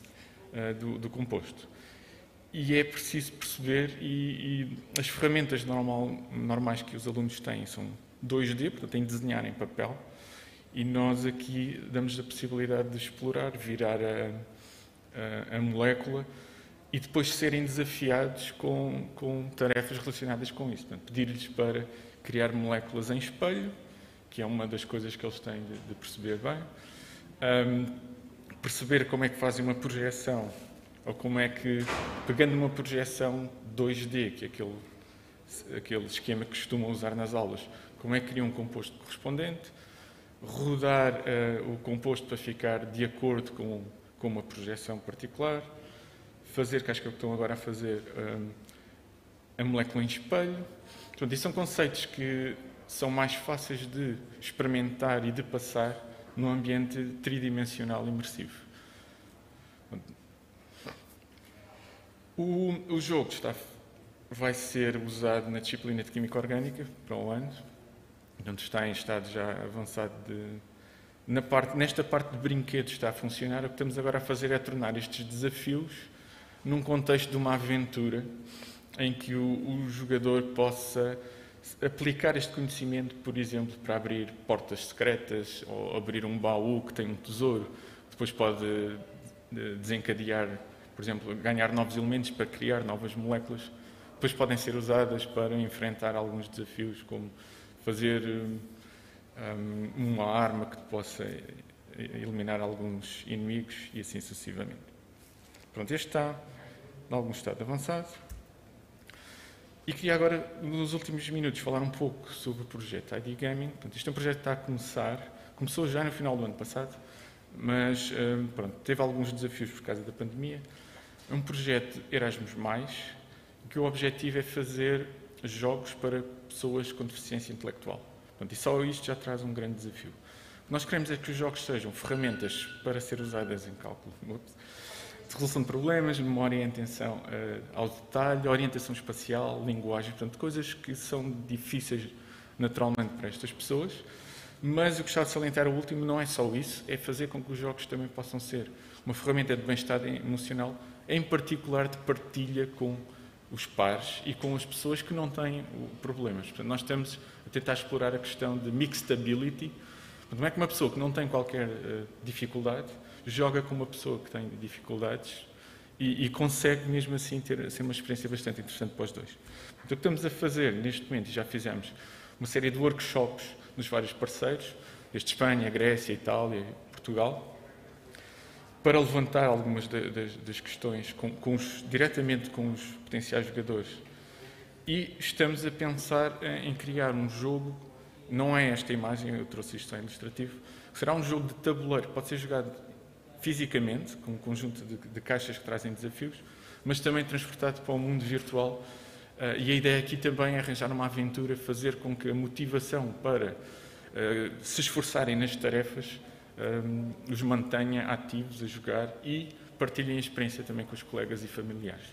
G: do composto. E é preciso perceber, e as ferramentas normais que os alunos têm são 2D, portanto, têm de desenhar em papel, e nós aqui damos a possibilidade de explorar, virar a molécula e depois serem desafiados com tarefas relacionadas com isso. Portanto, pedir-lhes para criar moléculas em espelho, que é uma das coisas que eles têm de perceber bem, perceber como é que fazem uma projeção, ou como é que, pegando uma projeção 2D, que é aquele esquema que costumam usar nas aulas, como é que criam um composto correspondente, rodar o composto para ficar de acordo com uma projeção particular, fazer, que acho que é o que estão agora a fazer, a molécula em espelho. Portanto, isso são conceitos que são mais fáceis de experimentar e de passar num ambiente tridimensional imersivo. O jogo vai ser usado na disciplina de Química Orgânica para o ano. Portanto, está em estado já avançado nesta parte de brinquedos está a funcionar. O que estamos agora a fazer é tornar estes desafios num contexto de uma aventura em que o jogador possa aplicar este conhecimento, por exemplo, para abrir portas secretas ou abrir um baú que tem um tesouro. Depois pode desencadear, por exemplo, ganhar novos elementos para criar novas moléculas. Depois podem ser usadas para enfrentar alguns desafios, como fazer uma arma que possa eliminar alguns inimigos e assim sucessivamente. Pronto, este está em algum estado avançado. E queria agora, nos últimos minutos, falar um pouco sobre o projeto ID Gaming. Portanto, este é um projeto que está a começar, começou já no final do ano passado, mas pronto, teve alguns desafios por causa da pandemia. É um projeto Erasmus+, que o objetivo é fazer jogos para pessoas com deficiência intelectual. Portanto, e só isto já traz um grande desafio. O que nós queremos é que os jogos sejam ferramentas para ser usadas em cálculo de resolução de problemas, memória e atenção ao detalhe, orientação espacial, linguagem, portanto, coisas que são difíceis naturalmente para estas pessoas, mas o que gostava de salientar, o último, não é só isso, é fazer com que os jogos também possam ser uma ferramenta de bem-estar emocional, em particular de partilha com os pares e com as pessoas que não têm problemas. Portanto, nós estamos a tentar explorar a questão de mixed ability. Portanto, como é que uma pessoa que não tem qualquer dificuldade joga com uma pessoa que tem dificuldades e consegue mesmo assim ser uma experiência bastante interessante para os dois. Então, o que estamos a fazer neste momento, e já fizemos uma série de workshops nos vários parceiros, desde Espanha, Grécia, Itália, Portugal, para levantar algumas das questões diretamente com os potenciais jogadores. E estamos a pensar em criar um jogo, não é esta imagem, eu trouxe isto em ilustrativo, será um jogo de tabuleiro, pode ser jogado fisicamente, com um conjunto de caixas que trazem desafios, mas também transportado para o mundo virtual. E a ideia aqui também é arranjar uma aventura, fazer com que a motivação para se esforçarem nas tarefas os mantenha ativos a jogar e partilhem a experiência também com os colegas e familiares.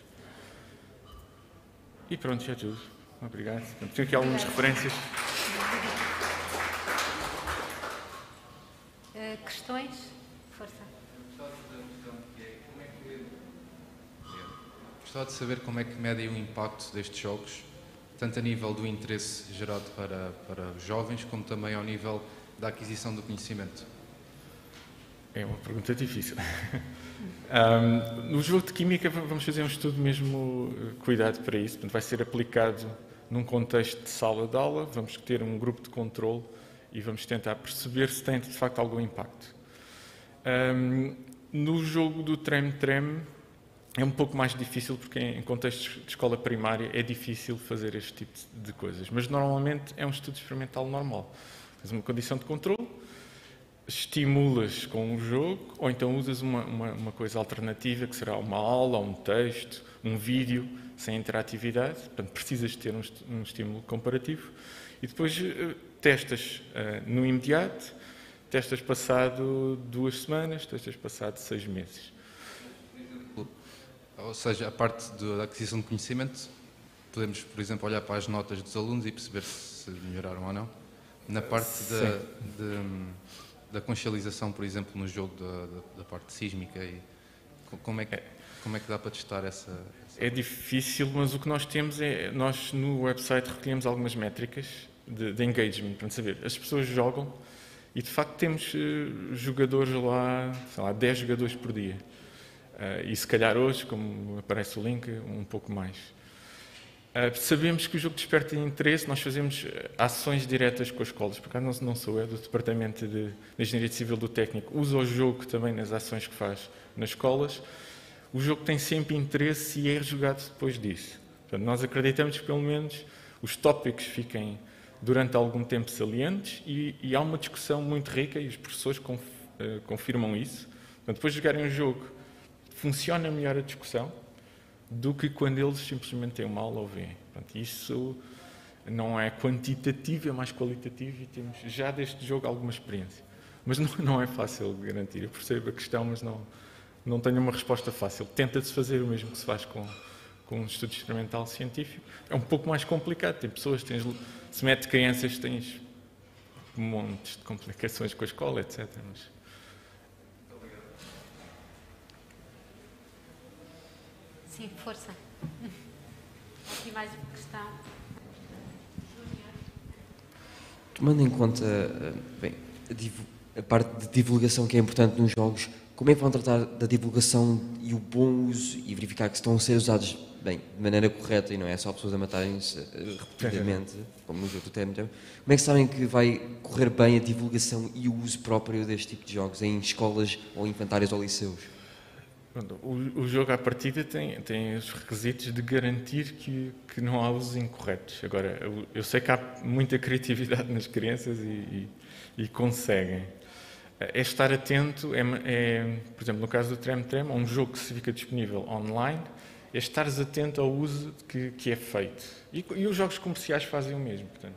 G: E pronto, já é tudo. Obrigado. Tenho aqui algumas referências.
A: Questões? Força.
E: Gostava de saber como é que medem o impacto destes jogos, tanto a nível do interesse gerado para os jovens, como também ao nível da aquisição do conhecimento.
G: É uma pergunta difícil. No jogo de Química vamos fazer um estudo mesmo cuidado para isso. Portanto, vai ser aplicado num contexto de sala de aula, vamos ter um grupo de controle e vamos tentar perceber se tem de facto algum impacto. No jogo do Trem-Trem é um pouco mais difícil porque em contextos de escola primária é difícil fazer este tipo de coisas, mas normalmente é um estudo experimental normal. Tens uma condição de controle, estimulas com um jogo, ou então usas uma coisa alternativa, que será uma aula, um texto, um vídeo, sem interatividade. Portanto, precisas ter um estímulo comparativo. E depois testas no imediato, testas passado 2 semanas, testas passado 6 meses.
E: Ou seja, a parte da aquisição de conhecimento, podemos, por exemplo, olhar para as notas dos alunos e perceber se melhoraram ou não. Na parte da consciencialização, por exemplo, no jogo da parte sísmica, e como é que dá para testar essa...
G: É difícil, mas o que nós temos é... Nós, no website, recolhemos algumas métricas de engagement, para saber. As pessoas jogam e, de facto, temos jogadores lá, sei lá, 10 jogadores por dia. E, se calhar, hoje, como aparece o link, um pouco mais. Sabemos que o jogo desperta interesse, nós fazemos ações diretas com as escolas, porque não sou eu, do Departamento de Engenharia Civil do Técnico, usa o jogo também nas ações que faz nas escolas. O jogo tem sempre interesse e é jogado depois disso. Portanto, nós acreditamos que pelo menos os tópicos fiquem durante algum tempo salientes e há uma discussão muito rica e os professores confirmam isso. Portanto, depois de jogarem um jogo, funciona melhor a discussão do que quando eles simplesmente têm uma aula ou veem. Portanto, isso não é quantitativo, é mais qualitativo e temos já deste jogo alguma experiência. Mas não é fácil de garantir. Eu percebo a questão, mas não tenho uma resposta fácil. Tenta-se fazer o mesmo que se faz com com um estudo experimental científico. É um pouco mais complicado, tem pessoas, se mete crianças, tens montes de complicações com a escola, etc. Mas...
A: Sim, força. Aqui mais uma questão.
C: Tomando em conta bem, a parte de divulgação que é importante nos jogos, como é que vão tratar da divulgação e o bom uso e verificar que estão a ser usados bem, de maneira correta e não é só pessoas a matarem-se repetidamente, como no jogo do Temtem? Como é que sabem que vai correr bem a divulgação e o uso próprio deste tipo de jogos em escolas ou infantários ou liceus?
G: O jogo à partida tem os requisitos de garantir que não há usos incorretos. Agora, eu sei que há muita criatividade nas crianças e conseguem. É estar atento, por exemplo, no caso do Trem, um jogo que se fica disponível online, é estares atento ao uso que é feito. E os jogos comerciais fazem o mesmo, portanto,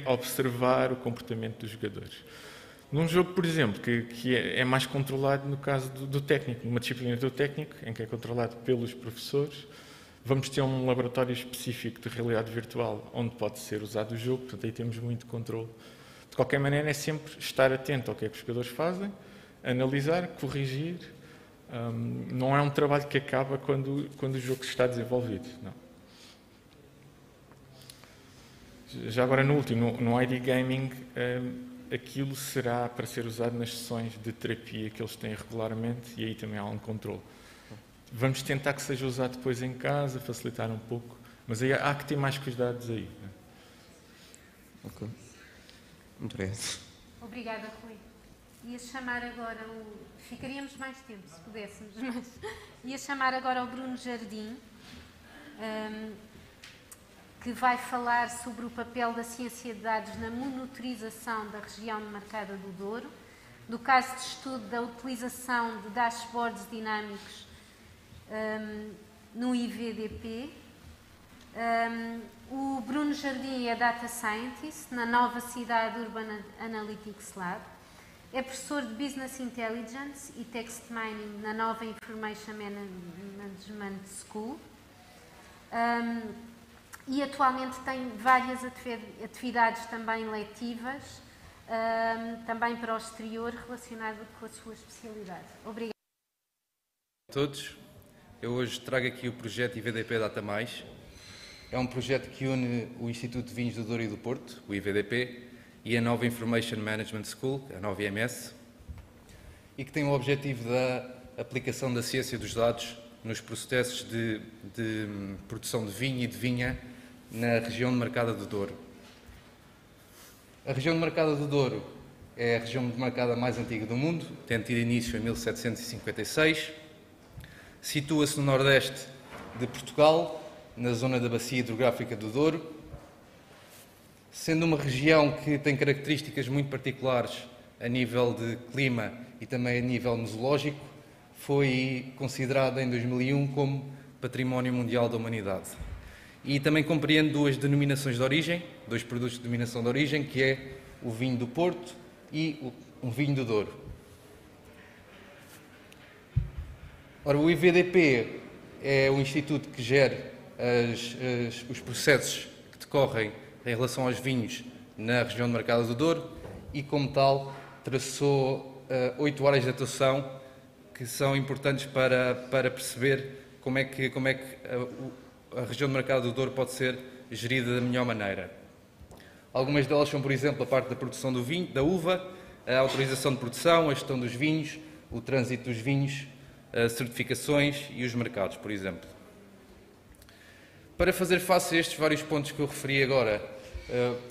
G: observar o comportamento dos jogadores. Num jogo, por exemplo, que é mais controlado no caso do técnico, numa disciplina do técnico, em que é controlado pelos professores, vamos ter um laboratório específico de realidade virtual onde pode ser usado o jogo, portanto aí temos muito controle. De qualquer maneira, é sempre estar atento ao que é que os jogadores fazem, analisar, corrigir. Não é um trabalho que acaba quando o jogo está desenvolvido. Não. Já agora, no último, no ID Gaming, aquilo será para ser usado nas sessões de terapia que eles têm regularmente e aí também há um controle. Vamos tentar que seja usado depois em casa, facilitar um pouco, mas aí há que ter mais cuidados aí.
C: Ok. Muito obrigado.
A: Obrigada, Rui. Ia chamar agora Ficaríamos mais tempo, se pudéssemos, mas... Ia chamar agora o Bruno Jardim, que vai falar sobre o papel da ciência de dados na monitorização da região demarcada do Douro, do caso de estudo da utilização de dashboards dinâmicos no IVDP. O Bruno Jardim é Data Scientist na nova Cidade Urban Analytics Lab. É professor de Business Intelligence e Text Mining na nova Information Management School. E atualmente tem várias atividades também letivas, também para o exterior, relacionado com a sua especialidade. Obrigada.
E: Olá a todos. Eu hoje trago aqui o projeto IVDP Data Mais. É um projeto que une o Instituto de Vinhos do Douro e do Porto, o IVDP, e a nova Information Management School, a nova IMS, e que tem o objetivo da aplicação da ciência dos dados nos processos de produção de vinho e de vinha na região demarcada do Douro. A região demarcada do Douro é a região demarcada mais antiga do mundo, tendo tido início em 1756. Situa-se no nordeste de Portugal, na zona da bacia hidrográfica do Douro, sendo uma região que tem características muito particulares a nível de clima e também a nível museológico, foi considerada em 2001 como Património Mundial da Humanidade. E também compreende duas denominações de origem, dois produtos de denominação de origem, que é o vinho do Porto e o vinho do Douro. Ora, o IVDP é um instituto que gera os processos que decorrem em relação aos vinhos na região demarcada do Douro e, como tal, traçou 8 áreas de atuação que são importantes para perceber como é que a região demarcada do Douro pode ser gerida da melhor maneira. Algumas delas são, por exemplo, a parte da produção do vinho, da uva, a autorização de produção, a gestão dos vinhos, o trânsito dos vinhos, as certificações e os mercados, por exemplo. Para fazer face a estes vários pontos que eu referi agora,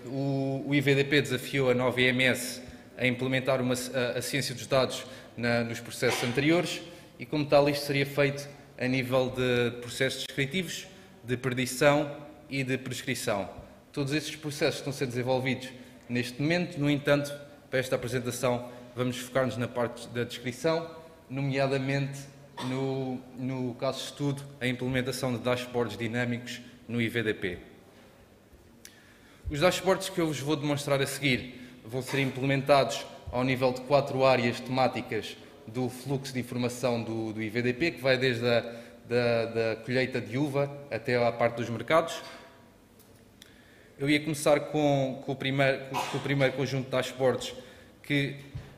E: o IVDP desafiou a nova IMS a implementar a ciência dos dados nos processos anteriores e, como tal, isto seria feito a nível de processos descritivos, de predição e de prescrição. Todos estes processos estão a ser desenvolvidos neste momento, no entanto, para esta apresentação vamos focar-nos na parte da descrição, nomeadamente no caso de estudo, a implementação de dashboards dinâmicos no IVDP. Os dashboards que eu vos vou demonstrar a seguir vão ser implementados ao nível de 4 áreas temáticas do fluxo de informação do IVDP, que vai desde da colheita de uva até à parte dos mercados. Eu ia começar com o primeiro conjunto de dashboards, que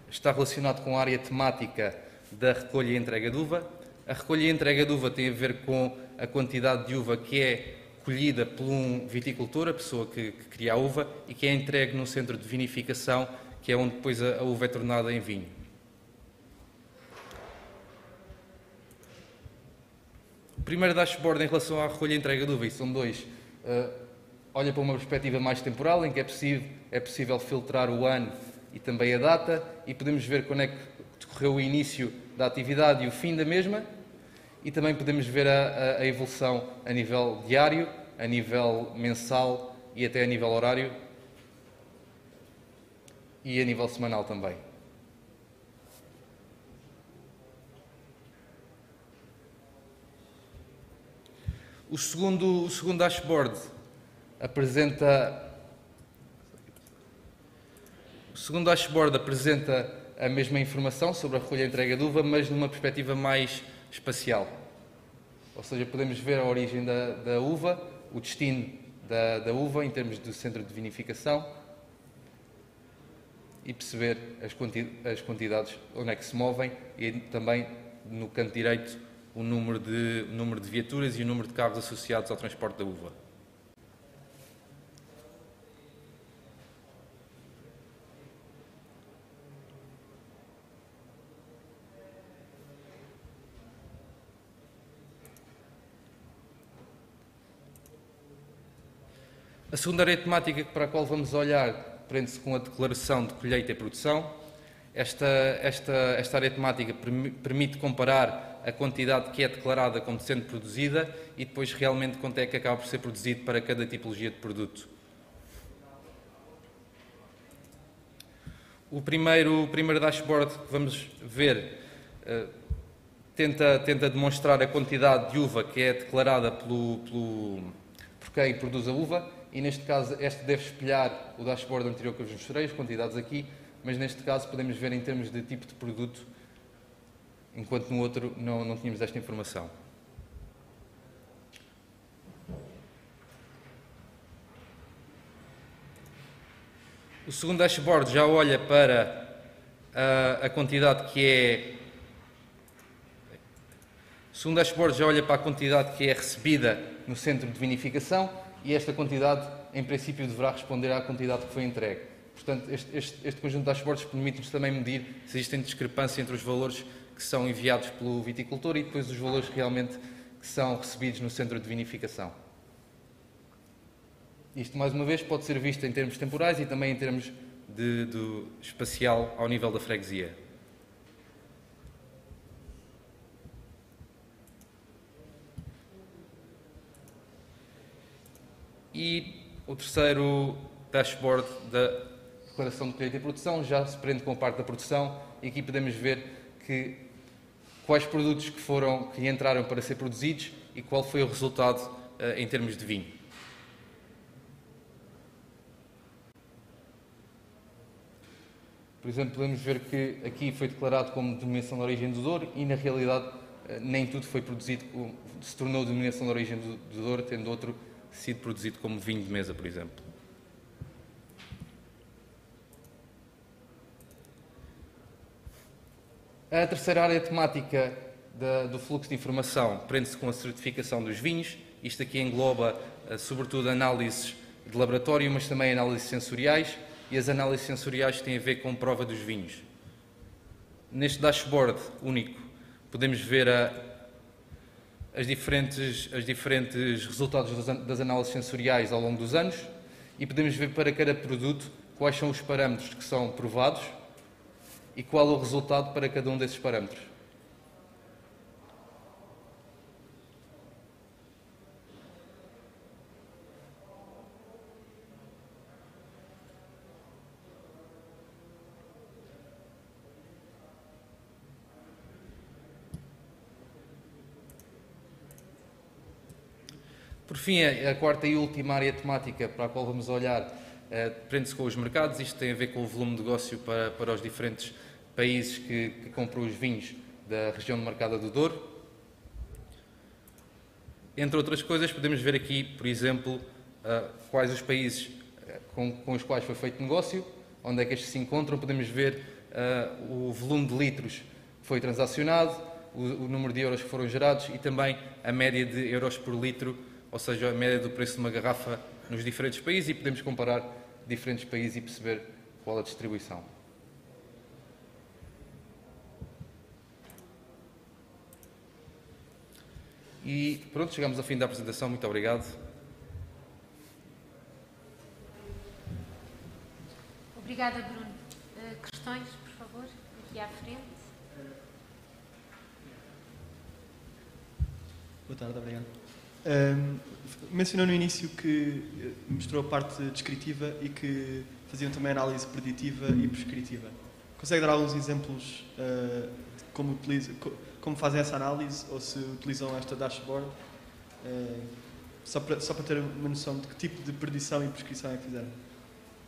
E: está relacionado com a área temática da recolha e entrega de uva. A recolha e entrega de uva tem a ver com a quantidade de uva que é colhida por um viticultor, a pessoa que cria a uva, e que é entregue num centro de vinificação, que é onde depois a uva é tornada em vinho. O primeiro dashboard em relação à recolha e entrega de uva, e são dois, olha para uma perspectiva mais temporal, em que é possível filtrar o ano e também a data, e podemos ver quando é que decorreu o início da atividade e o fim da mesma, e também podemos ver a evolução a nível diário, a nível mensal e até a nível horário, e a nível semanal também. O segundo dashboard apresenta a mesma informação sobre a recolha e entrega de uva, mas numa perspectiva mais espacial. Ou seja, podemos ver a origem da uva, o destino da uva em termos de centro de vinificação e perceber as quantidades, onde é que se movem, e também no canto direito o número de viaturas e o número de carros associados ao transporte da uva. A segunda área temática para a qual vamos olhar prende-se com a declaração de colheita e produção. Esta área temática permite comparar a quantidade que é declarada como sendo produzida e depois realmente quanto é que acaba por ser produzido para cada tipologia de produto. O primeiro dashboard que vamos ver tenta demonstrar a quantidade de uva que é declarada por quem produz a uva, e neste caso este deve espelhar o dashboard anterior que eu vos mostrei, as quantidades aqui, mas neste caso podemos ver em termos de tipo de produto, enquanto no outro não tínhamos esta informação. O segundo dashboard já olha para a quantidade que é... O segundo dashboard já olha para a quantidade que é recebida no centro de vinificação, e esta quantidade, em princípio, deverá responder à quantidade que foi entregue. Portanto, este conjunto de dashboards permite-nos também medir se existem discrepância entre os valores que são enviados pelo viticultor e depois os valores realmente que são recebidos no centro de vinificação. Isto, mais uma vez, pode ser visto em termos temporais e também em termos de espacial ao nível da freguesia. E o terceiro dashboard da declaração de colheita e produção já se prende com a parte da produção, e aqui podemos ver quais produtos que entraram para ser produzidos e qual foi o resultado em termos de vinho. Por exemplo, podemos ver que aqui foi declarado como denominação de origem do Douro e, na realidade, nem tudo foi produzido, se tornou denominação de origem do Douro, tendo outro sido produzido como vinho de mesa, por exemplo. A terceira área temática do fluxo de informação prende-se com a certificação dos vinhos. Isto aqui engloba, sobretudo, análises de laboratório, mas também análises sensoriais, e as análises sensoriais têm a ver com prova dos vinhos. Neste dashboard único podemos ver os diferentes resultados das análises sensoriais ao longo dos anos, e podemos ver para cada produto quais são os parâmetros que são provados e qual é o resultado para cada um desses parâmetros. Por fim, a quarta e última área temática para a qual vamos olhar prende-se com os mercados. Isto tem a ver com o volume de negócio para os diferentes países que compram os vinhos da região demarcada do Douro. Entre outras coisas, podemos ver aqui, por exemplo, quais os países com os quais foi feito negócio, onde é que estes se encontram. Podemos ver o volume de litros que foi transacionado, o número de euros que foram gerados e também a média de euros por litro, ou seja, a média do preço de uma garrafa nos diferentes países, e podemos comparar diferentes países e perceber qual a distribuição. E pronto, chegamos ao fim da apresentação. Muito obrigado.
A: Obrigada, Bruno. Questões, por favor, aqui à frente.
H: Boa tarde, obrigado. Mencionou no início que mostrou a parte descritiva e que faziam também análise preditiva e prescritiva. Consegue dar alguns exemplos de como fazem essa análise ou se utilizam esta dashboard? Só para ter uma noção de que tipo de predição e prescrição é que fizeram.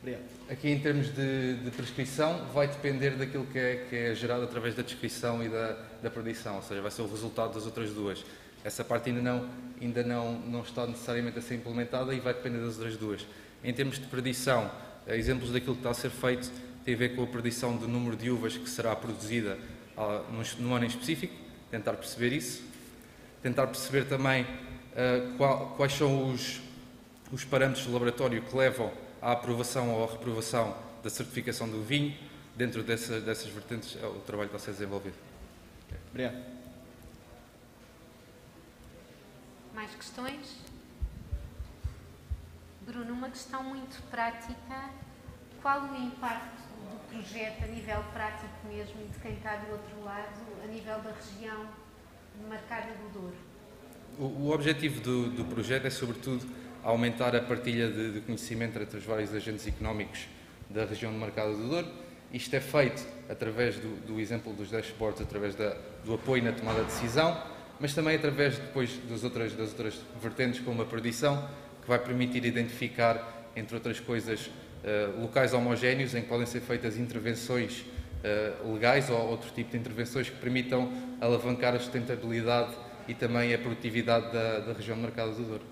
H: Obrigado.
E: Aqui, em termos de prescrição, vai depender daquilo que é gerado através da descrição e da predição, ou seja, vai ser o resultado das outras duas. Essa parte ainda não está necessariamente a ser implementada e vai depender das outras duas. Em termos de predição, exemplos daquilo que está a ser feito tem a ver com a predição do número de uvas que será produzida no ano em específico, tentar perceber isso. Tentar perceber também quais são os parâmetros de laboratório que levam à aprovação ou à reprovação da certificação do vinho. Dentro dessas vertentes, o trabalho está a ser desenvolvido.
H: Obrigado.
A: Mais questões? Bruno, uma questão muito prática. Qual o impacto do projeto a nível prático mesmo e de quem está do outro lado, a nível da região marcada do Douro?
E: O objetivo do projeto é, sobretudo, aumentar a partilha de conhecimento entre os vários agentes económicos da região de Marcada do Douro. Isto é feito através do exemplo dos dashboards, através do apoio na tomada de decisão, mas também através depois das outras vertentes, como a predição, que vai permitir identificar, entre outras coisas, locais homogéneos em que podem ser feitas intervenções legais ou outro tipo de intervenções que permitam alavancar a sustentabilidade e também a produtividade da região de Marcada do Douro.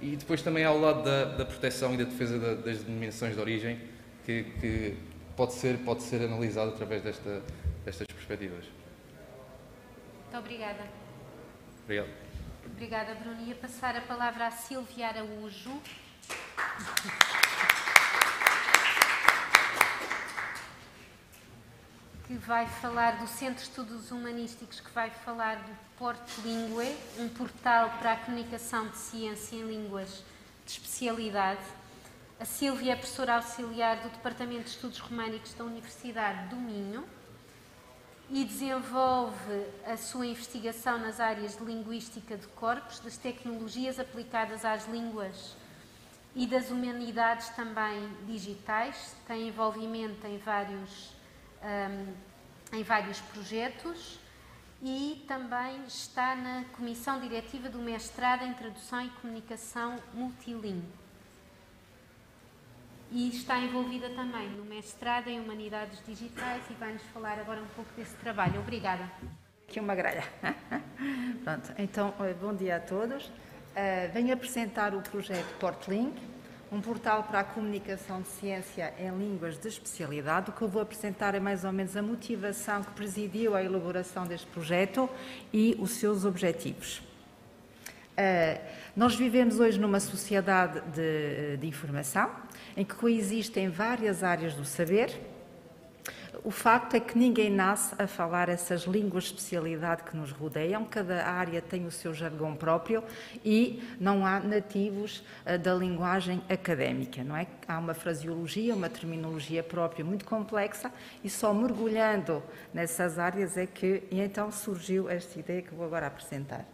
E: E depois também ao lado da proteção e da defesa das denominações de origem, que pode ser analisado através destas perspectivas.
A: Muito obrigada.
E: Obrigado.
A: Obrigada, Bruno. Ia passar a palavra à Silvia Araújo. Que vai falar do Centro de Estudos Humanísticos, que vai falar do Portlingue, um portal para a comunicação de ciência em línguas de especialidade. A Sílvia é professora auxiliar do Departamento de Estudos Românicos da Universidade do Minho e desenvolve a sua investigação nas áreas de linguística de corpos, das tecnologias aplicadas às línguas e das humanidades também digitais. Tem envolvimento em vários projetos e também está na Comissão Diretiva do Mestrado em Tradução e Comunicação Multilingüe. E está envolvida também no mestrado em Humanidades Digitais e vai-nos falar agora um pouco desse trabalho. Obrigada.
I: Aqui uma grelha. Pronto, então, bom dia a todos. Venho apresentar o projeto Portlingue, um portal para a comunicação de ciência em línguas de especialidade. O que eu vou apresentar é mais ou menos a motivação que presidiu a elaboração deste projeto e os seus objetivos. Nós vivemos hoje numa sociedade de informação, em que coexistem várias áreas do saber. O facto é que ninguém nasce a falar essas línguas de especialidade que nos rodeiam, cada área tem o seu jargão próprio e não há nativos da linguagem académica, não é? Há uma fraseologia, uma terminologia própria muito complexa e só mergulhando nessas áreas é que então surgiu esta ideia que vou agora apresentar.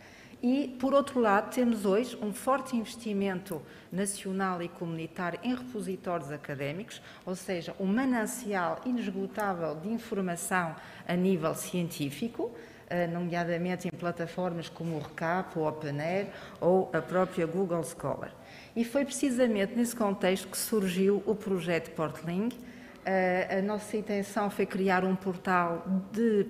I: E, por outro lado, temos hoje um forte investimento nacional e comunitário em repositórios académicos, ou seja, um manancial inesgotável de informação a nível científico, nomeadamente em plataformas como o RECAP, o OpenAIRE ou a própria Google Scholar. E foi precisamente nesse contexto que surgiu o projeto Portlingue. A nossa intenção foi criar um portal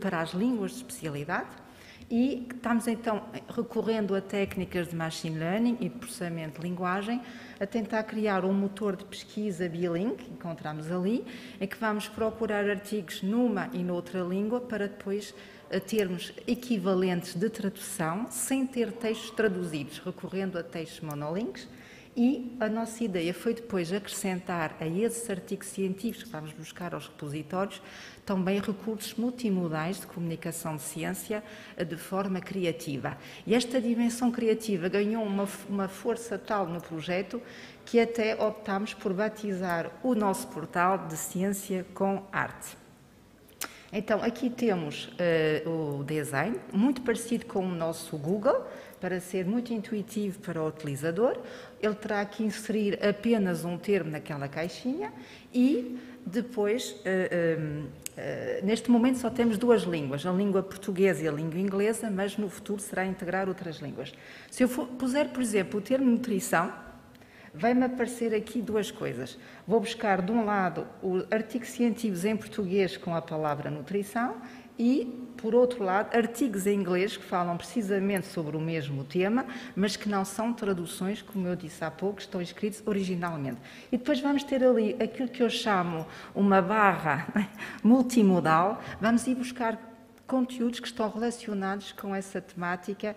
I: para as línguas de especialidade. E estamos então recorrendo a técnicas de machine learning e de processamento de linguagem a tentar criar um motor de pesquisa bilingue, que encontramos ali, em que vamos procurar artigos numa e noutra língua para depois termos equivalentes de tradução sem ter textos traduzidos, recorrendo a textos monolingues. E a nossa ideia foi depois acrescentar a esses artigos científicos que vamos buscar aos repositórios também recursos multimodais de comunicação de ciência de forma criativa. E esta dimensão criativa ganhou uma força tal no projeto que até optámos por batizar o nosso portal de Ciência com Arte. Então, aqui temos o design, muito parecido com o nosso Google, para ser muito intuitivo para o utilizador. Ele terá que inserir apenas um termo naquela caixinha e depois, neste momento só temos duas línguas, a língua portuguesa e a língua inglesa, mas no futuro será integrar outras línguas. Se eu puser, por exemplo, o termo nutrição, vai-me aparecer aqui duas coisas. Vou buscar, de um lado, os artigos científicos em português com a palavra nutrição e, por outro lado, artigos em inglês que falam precisamente sobre o mesmo tema, mas que não são traduções, como eu disse há pouco, estão escritos originalmente. E depois vamos ter ali aquilo que eu chamo uma barra multimodal. Vamos ir buscar conteúdos que estão relacionados com essa temática,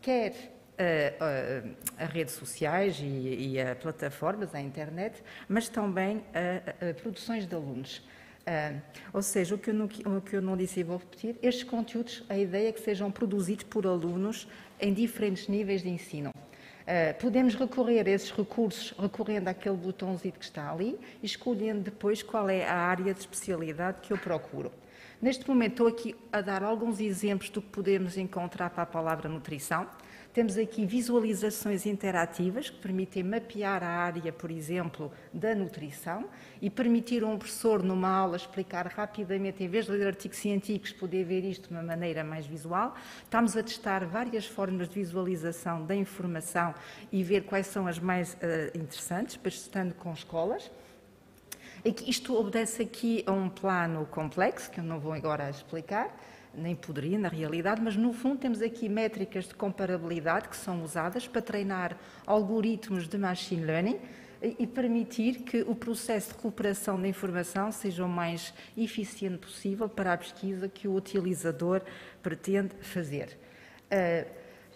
I: quer a redes sociais e a plataformas, a internet, mas também a produções de alunos. Ou seja, o que eu não disse e vou repetir, estes conteúdos, a ideia é que sejam produzidos por alunos em diferentes níveis de ensino. Podemos recorrer a esses recursos recorrendo àquele botãozinho que está ali e escolhendo depois qual é a área de especialidade que eu procuro. Neste momento estou aqui a dar alguns exemplos do que podemos encontrar para a palavra nutrição. Temos aqui visualizações interativas que permitem mapear a área, por exemplo, da nutrição e permitir a um professor, numa aula, explicar rapidamente, em vez de ler artigos científicos, poder ver isto de uma maneira mais visual. Estamos a testar várias formas de visualização da informação e ver quais são as mais interessantes, estando com escolas. Isto obedece aqui a um plano complexo, que eu não vou agora explicar, nem poderia, na realidade, mas no fundo temos aqui métricas de comparabilidade que são usadas para treinar algoritmos de machine learning e permitir que o processo de recuperação da informação seja o mais eficiente possível para a pesquisa que o utilizador pretende fazer.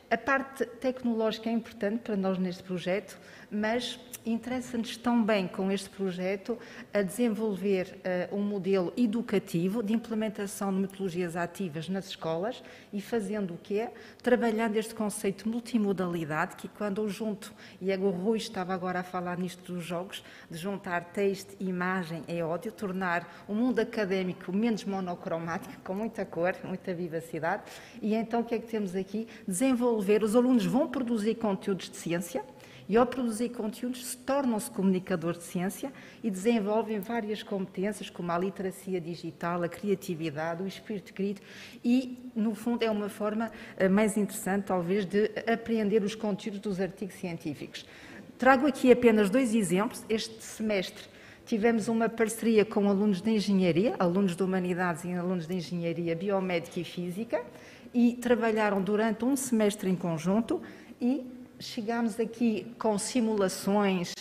I: A parte tecnológica é importante para nós neste projeto, mas interessa-nos também com este projeto a desenvolver um modelo educativo de implementação de metodologias ativas nas escolas e fazendo o quê? Trabalhando este conceito de multimodalidade, que quando eu junto, e o Rui estava agora a falar nisto dos jogos, de juntar texto, imagem e áudio, tornar o mundo académico menos monocromático, com muita cor, muita vivacidade, e então o que é que temos aqui? Desenvolver, os alunos vão produzir conteúdos de ciência, e ao produzir conteúdos tornam-se comunicadores de ciência e desenvolvem várias competências como a literacia digital, a criatividade, o espírito crítico e, no fundo, é uma forma mais interessante, talvez, de apreender os conteúdos dos artigos científicos. Trago aqui apenas dois exemplos. Este semestre tivemos uma parceria com alunos de engenharia, alunos de humanidades e alunos de engenharia biomédica e física e trabalharam durante um semestre em conjunto e chegámos aqui com simulações,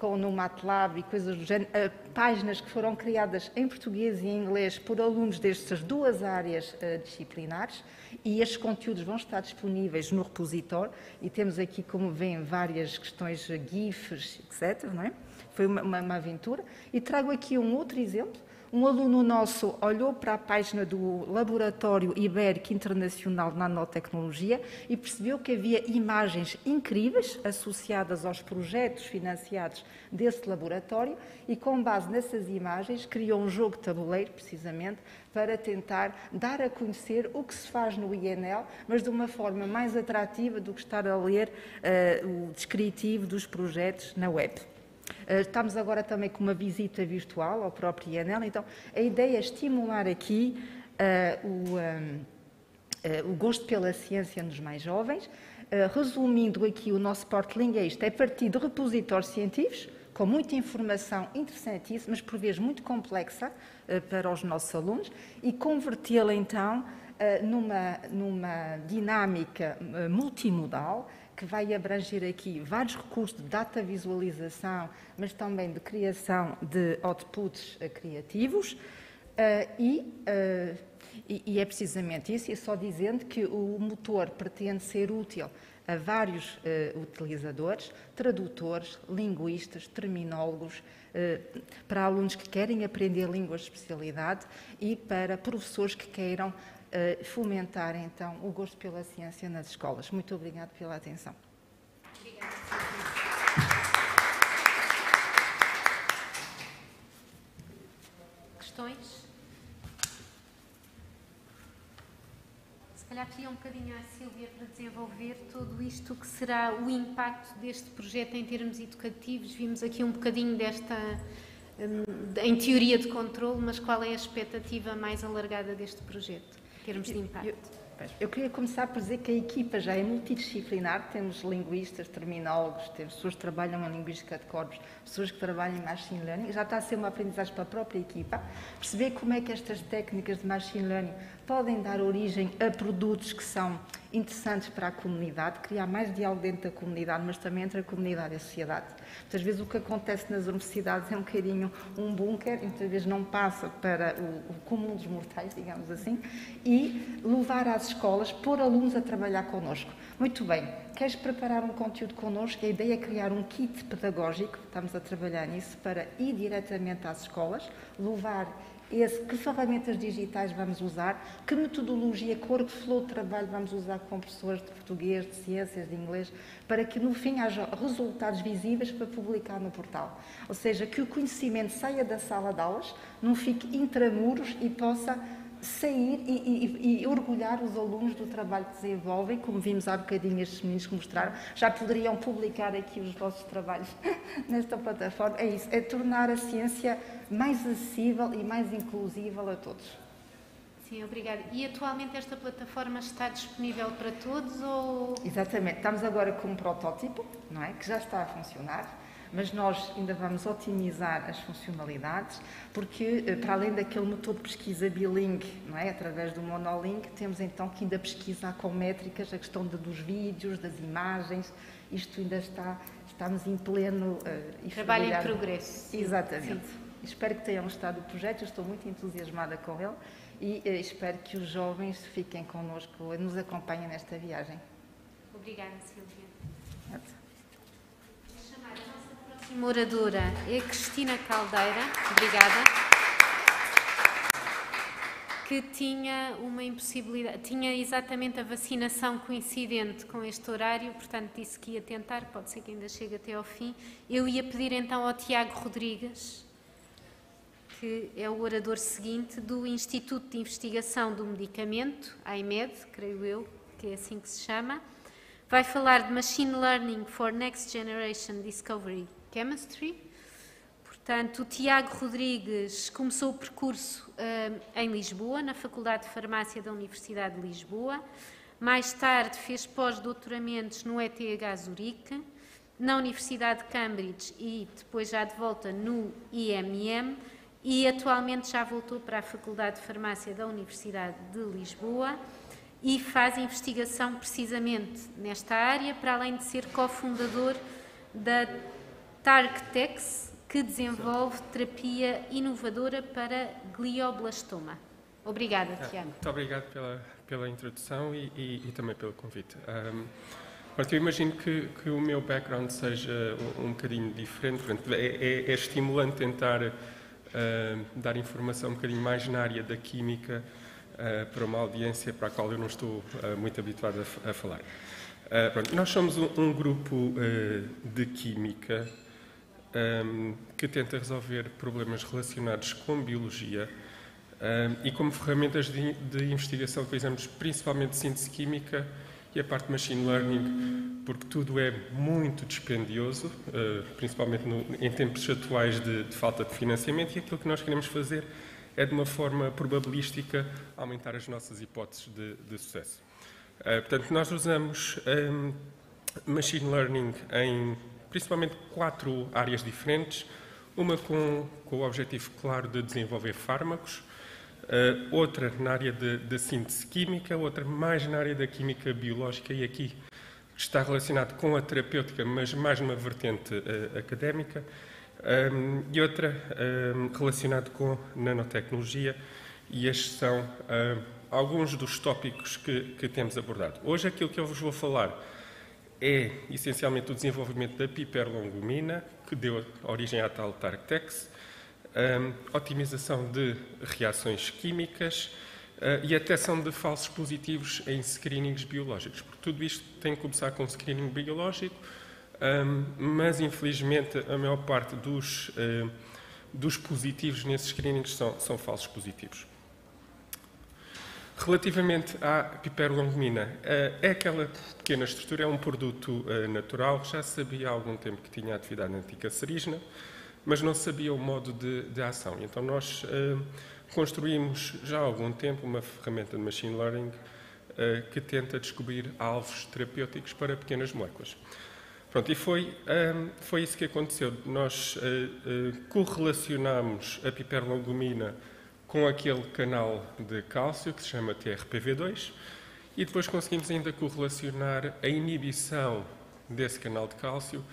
I: no MATLAB e coisas do género, páginas que foram criadas em português e em inglês por alunos destas duas áreas disciplinares e estes conteúdos vão estar disponíveis no repositório e temos aqui, como veem, várias questões GIFs, etc. Não é? Foi uma aventura. E trago aqui um outro exemplo. Um aluno nosso olhou para a página do Laboratório Ibérico Internacional de Nanotecnologia e percebeu que havia imagens incríveis associadas aos projetos financiados desse laboratório e, com base nessas imagens, criou um jogo de tabuleiro, precisamente, para tentar dar a conhecer o que se faz no INL, mas de uma forma mais atrativa do que estar a ler o descritivo dos projetos na web. Estamos agora também com uma visita virtual ao próprio INL, então a ideia é estimular aqui o gosto pela ciência nos mais jovens. Resumindo aqui, o nosso portling é isto, é partir de repositórios científicos, com muita informação interessantíssima, mas por vezes muito complexa para os nossos alunos, e convertê-la então numa dinâmica multimodal, que vai abranger aqui vários recursos de data visualização, mas também de criação de outputs criativos, e é precisamente isso, e só dizendo que o motor pretende ser útil a vários utilizadores, tradutores, linguistas, terminólogos, para alunos que querem aprender línguas de especialidade e para professores que queiram fomentar, então, o gosto pela ciência nas escolas. Muito obrigada pela atenção.
A: Obrigada. Questões? Se calhar pedia um bocadinho à Sílvia para desenvolver tudo isto que será o impacto deste projeto em termos educativos. Vimos aqui um bocadinho desta, em teoria de controle, mas qual é a expectativa mais alargada deste projeto? Em termos de impacto.
I: Eu queria começar por dizer que a equipa já é multidisciplinar, temos linguistas, terminólogos, temos pessoas que trabalham em linguística de corpos, pessoas que trabalham em machine learning, já está a ser uma aprendizagem para a própria equipa, perceber como é que estas técnicas de machine learning podem dar origem a produtos que são interessantes para a comunidade, criar mais diálogo dentro da comunidade, mas também entre a comunidade e a sociedade. Muitas vezes o que acontece nas universidades é um bocadinho um bunker, muitas vezes não passa para o comum dos mortais, digamos assim, e levar às escolas, pôr alunos a trabalhar connosco. Muito bem, queres preparar um conteúdo connosco? A ideia é criar um kit pedagógico, estamos a trabalhar nisso, para ir diretamente às escolas, levar que ferramentas digitais vamos usar, que metodologia, que workflow de trabalho vamos usar com professores de português, de ciências, de inglês, para que no fim haja resultados visíveis para publicar no portal. Ou seja, que o conhecimento saia da sala de aulas, não fique intramuros e possa sair e orgulhar os alunos do trabalho que desenvolvem, como vimos há bocadinho estes meninos que mostraram, já poderiam publicar aqui os vossos trabalhos nesta plataforma. É isso, é tornar a ciência mais acessível e mais inclusiva a todos.
A: Sim, obrigada. E atualmente esta plataforma está disponível para todos ou...
I: Exatamente, estamos agora com um protótipo, não é? Que já está a funcionar. Mas nós ainda vamos otimizar as funcionalidades, porque para além daquele motor de pesquisa bilingue, não é? Através do monolink, temos então que ainda pesquisar com métricas a questão dos vídeos, das imagens, isto ainda estamos em pleno...
A: Trabalho em progresso.
I: Exatamente. Espero que tenham gostado do projeto, eu estou muito entusiasmada com ele e espero que os jovens fiquem connosco, nos acompanhem nesta viagem.
A: Obrigada, Sílvia. A próxima oradora é Cristina Caldeira, obrigada, que tinha uma impossibilidade, tinha exatamente a vacinação coincidente com este horário, portanto disse que ia tentar, pode ser que ainda chegue até ao fim. Eu ia pedir então ao Tiago Rodrigues, que é o orador seguinte do Instituto de Investigação do Medicamento, AIMED, creio eu, que é assim que se chama. Vai falar de Machine Learning for Next Generation Discovery Chemistry. Portanto, o Tiago Rodrigues começou o percurso em Lisboa, na Faculdade de Farmácia da Universidade de Lisboa. Mais tarde fez pós-doutoramentos no ETH Zurique, na Universidade de Cambridge e depois já de volta no IMM, e atualmente já voltou para a Faculdade de Farmácia da Universidade de Lisboa e faz investigação precisamente nesta área, para além de ser cofundador da TargTex, que desenvolve terapia inovadora para glioblastoma. Obrigada, Tiago.
J: Muito obrigado pela introdução e também pelo convite. Eu imagino que o meu background seja um bocadinho diferente. Portanto, é estimulante tentar dar informação um bocadinho mais na área da química para uma audiência para a qual eu não estou muito habituado a falar. Nós somos um grupo de química que tenta resolver problemas relacionados com biologia e como ferramentas de investigação utilizamos principalmente síntese química e a parte de machine learning, porque tudo é muito dispendioso, principalmente em tempos atuais de falta de financiamento, e aquilo que nós queremos fazer é, de uma forma probabilística, aumentar as nossas hipóteses de sucesso. Portanto, nós usamos machine learning em principalmente 4 áreas diferentes, uma com o objetivo claro de desenvolver fármacos, outra na área da síntese química, outra mais na área da química biológica, e aqui está relacionado com a terapêutica, mas mais numa vertente académica, e outra relacionada com nanotecnologia, e estes são alguns dos tópicos que temos abordado. Hoje aquilo que eu vos vou falar é essencialmente o desenvolvimento da piperlongumina, que deu origem à tal TargTex, otimização de reações químicas e a detecção de falsos positivos em screenings biológicos. Porque tudo isto tem que começar com screening biológico, mas infelizmente a maior parte dos positivos nesses screenings são falsos positivos. Relativamente à piperlongumina, é aquela pequena estrutura, é um produto natural, já se sabia há algum tempo que tinha atividade anticancerígena, mas não se sabia o modo de ação. Então nós construímos já há algum tempo uma ferramenta de machine learning que tenta descobrir alvos terapêuticos para pequenas moléculas. Pronto, e foi isso que aconteceu. Nós correlacionámos a piperlongumina com aquele canal de cálcio que se chama TRPV2 e depois conseguimos ainda correlacionar a inibição desse canal de cálcio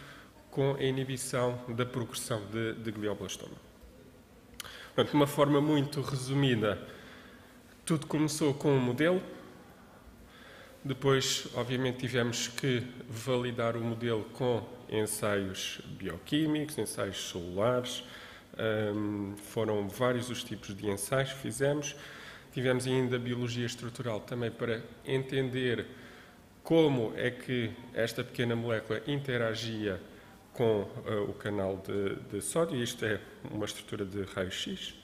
J: com a inibição da progressão de glioblastoma. Portanto, de uma forma muito resumida, tudo começou com um modelo. Depois, obviamente, tivemos que validar o modelo com ensaios bioquímicos, ensaios celulares. Foram vários os tipos de ensaios que fizemos. Tivemos ainda biologia estrutural também para entender como é que esta pequena molécula interagia com o canal de sódio. Isto é uma estrutura de raio-x.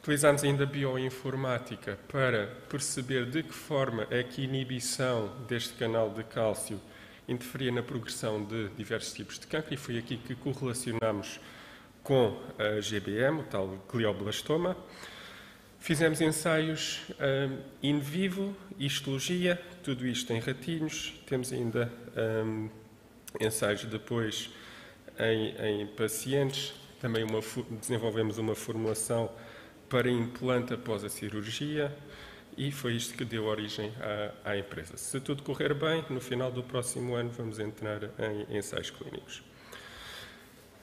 J: Utilizámos ainda bioinformática para perceber de que forma é que a inibição deste canal de cálcio interferia na progressão de diversos tipos de câncer, e foi aqui que correlacionámos com a GBM, o tal glioblastoma. Fizemos ensaios in vivo, histologia, tudo isto em ratinhos. Temos ainda ensaios depois em pacientes. Também desenvolvemos uma formulação para implante após a cirurgia, e foi isto que deu origem à empresa. Se tudo correr bem, no final do próximo ano vamos entrar em ensaios clínicos.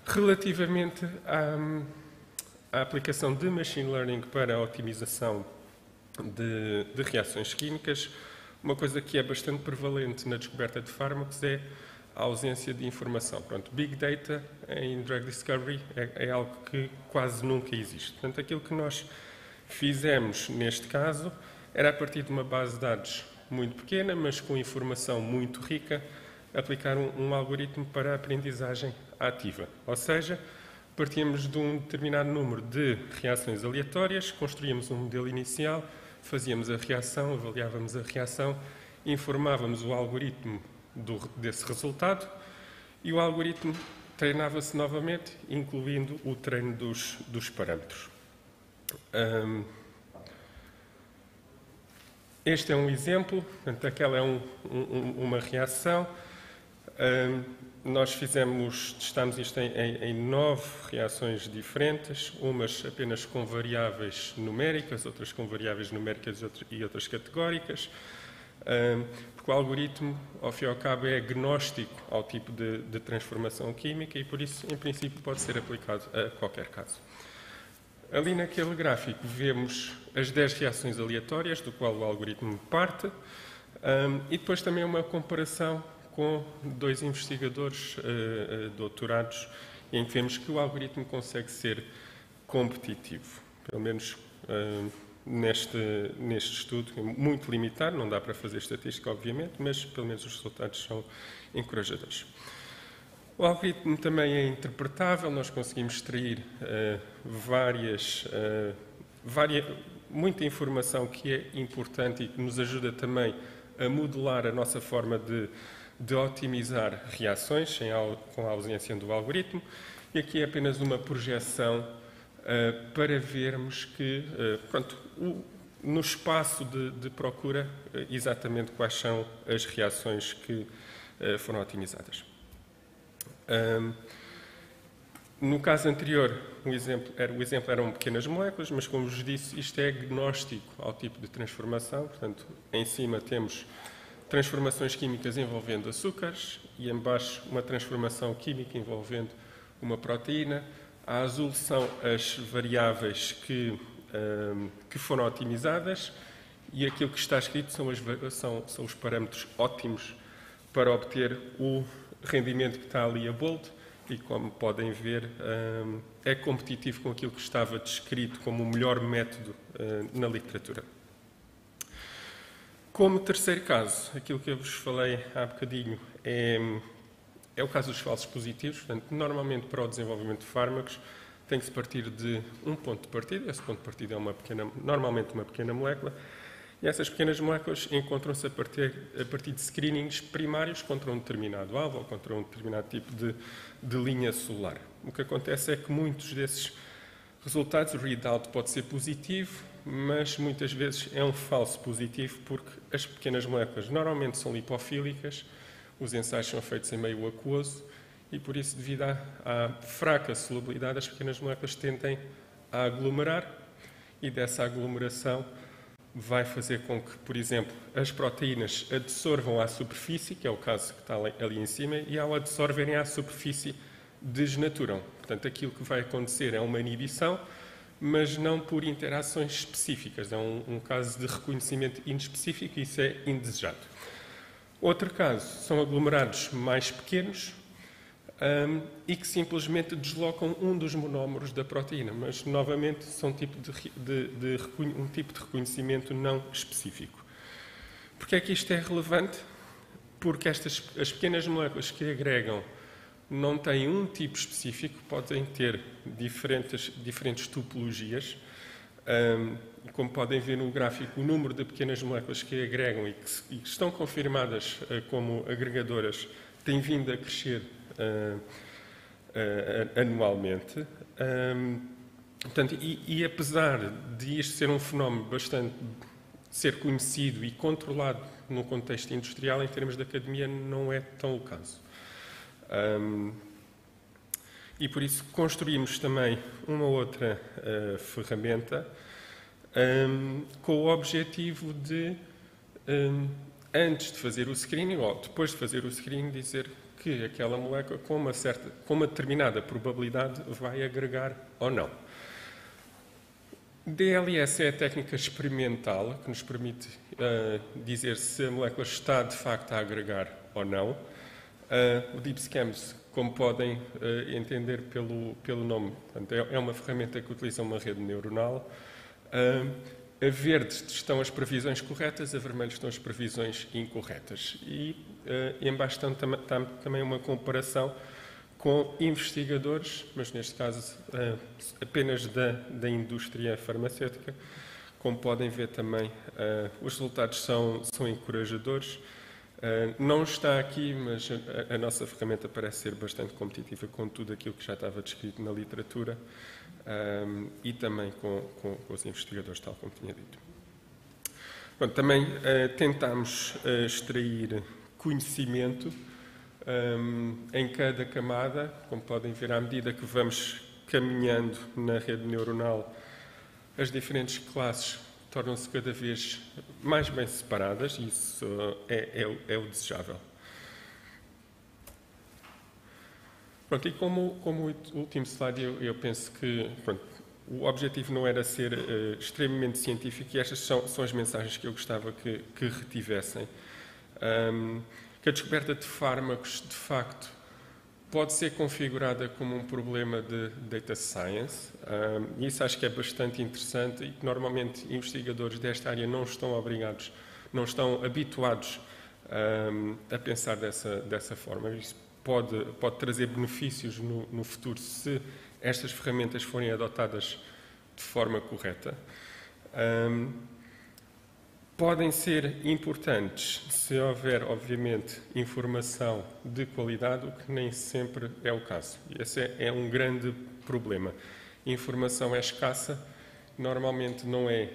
J: Relativamente à aplicação de machine learning para a otimização de reações químicas, uma coisa que é bastante prevalente na descoberta de fármacos é a ausência de informação. Pronto, Big Data em Drug Discovery é algo que quase nunca existe. Portanto, aquilo que nós fizemos neste caso era, a partir de uma base de dados muito pequena, mas com informação muito rica, aplicar um algoritmo para a aprendizagem ativa. Ou seja, partíamos de um determinado número de reações aleatórias, construíamos um modelo inicial, fazíamos a reação, avaliávamos a reação, informávamos o algoritmo desse resultado e o algoritmo treinava-se novamente, incluindo o treino dos parâmetros. Este é um exemplo, portanto, aquela é uma reação. Nós testámos isto em 9 reações diferentes, umas apenas com variáveis numéricas, outras com variáveis numéricas e outras categóricas, porque o algoritmo, ao fim e ao cabo, é agnóstico ao tipo de transformação química e, por isso, em princípio, pode ser aplicado a qualquer caso. Ali naquele gráfico vemos as 10 reações aleatórias, do qual o algoritmo parte, e depois também uma comparação com 2 investigadores doutorados, em que vemos que o algoritmo consegue ser competitivo, pelo menos neste estudo, muito limitado, não dá para fazer estatística, obviamente, mas pelo menos os resultados são encorajadores. O algoritmo também é interpretável, nós conseguimos extrair muita informação que é importante e que nos ajuda também a modelar a nossa forma de otimizar reações com a ausência do algoritmo. E aqui é apenas uma projeção para vermos que, no espaço de procura, exatamente quais são as reações que foram otimizadas. No caso anterior, o exemplo eram pequenas moléculas, mas como vos disse, isto é agnóstico ao tipo de transformação. Portanto, em cima temos transformações químicas envolvendo açúcares e em baixo uma transformação química envolvendo uma proteína. A azul são as variáveis que foram otimizadas e aquilo que está escrito são os parâmetros ótimos para obter o rendimento que está ali a bold e, como podem ver, é competitivo com aquilo que estava descrito como o melhor método na literatura. Como terceiro caso, aquilo que eu vos falei há bocadinho é o caso dos falsos positivos. Portanto, normalmente para o desenvolvimento de fármacos tem que se partir de um ponto de partida. Esse ponto de partida é normalmente uma pequena molécula. E essas pequenas moléculas encontram-se a partir de screenings primários contra um determinado alvo ou contra um determinado tipo de linha celular. O que acontece é que muitos desses resultados, o readout pode ser positivo, mas muitas vezes é um falso positivo porque as pequenas moléculas normalmente são lipofílicas, os ensaios são feitos em meio aquoso e por isso, devido à fraca solubilidade, as pequenas moléculas tendem a aglomerar e dessa aglomeração vai fazer com que, por exemplo, as proteínas adsorvam à superfície, que é o caso que está ali em cima, e ao adsorverem à superfície desnaturam. Portanto, aquilo que vai acontecer é uma inibição, mas não por interações específicas. É um caso de reconhecimento inespecífico e isso é indesejado. Outro caso são aglomerados mais pequenos e que simplesmente deslocam um dos monómeros da proteína, mas, novamente, são um tipo de reconhecimento não específico. Porquê é que isto é relevante? Porque as pequenas moléculas que agregam não têm um tipo específico, podem ter diferentes topologias. Como podem ver no gráfico, o número de pequenas moléculas que agregam e que estão confirmadas como agregadoras tem vindo a crescer anualmente. Portanto, e apesar de isto ser um fenómeno bastante ser conhecido e controlado no contexto industrial, em termos de academia não é tão o caso. E por isso construímos também uma outra ferramenta com o objetivo de, antes de fazer o screening, ou depois de fazer o screening, dizer que aquela molécula com uma determinada probabilidade vai agregar ou não. DLS é a técnica experimental que nos permite dizer se a molécula está de facto a agregar ou não. O DeepScams, como podem entender pelo nome, portanto, é uma ferramenta que utiliza uma rede neuronal. A verde estão as previsões corretas, a vermelho estão as previsões incorretas. E em baixo está também uma comparação com investigadores, mas neste caso apenas da indústria farmacêutica. Como podem ver também, os resultados são encorajadores. Não está aqui, mas a nossa ferramenta parece ser bastante competitiva com tudo aquilo que já estava descrito na literatura e também com os investigadores, tal como tinha dito. Bom, também tentámos extrair conhecimento em cada camada. Como podem ver, à medida que vamos caminhando na rede neuronal, as diferentes classes tornam-se cada vez mais bem separadas e isso é o desejável. Pronto, e como último slide, eu penso que o objetivo não era ser extremamente científico e estas são as mensagens que eu gostava que retivessem. Que a descoberta de fármacos, de facto, pode ser configurada como um problema de data science, e isso acho que é bastante interessante e que normalmente investigadores desta área não estão habituados a pensar dessa forma. Isso pode trazer benefícios no futuro se estas ferramentas forem adotadas de forma correta. Podem ser importantes se houver, obviamente, informação de qualidade, o que nem sempre é o caso. Esse é um grande problema. Informação é escassa, normalmente não é,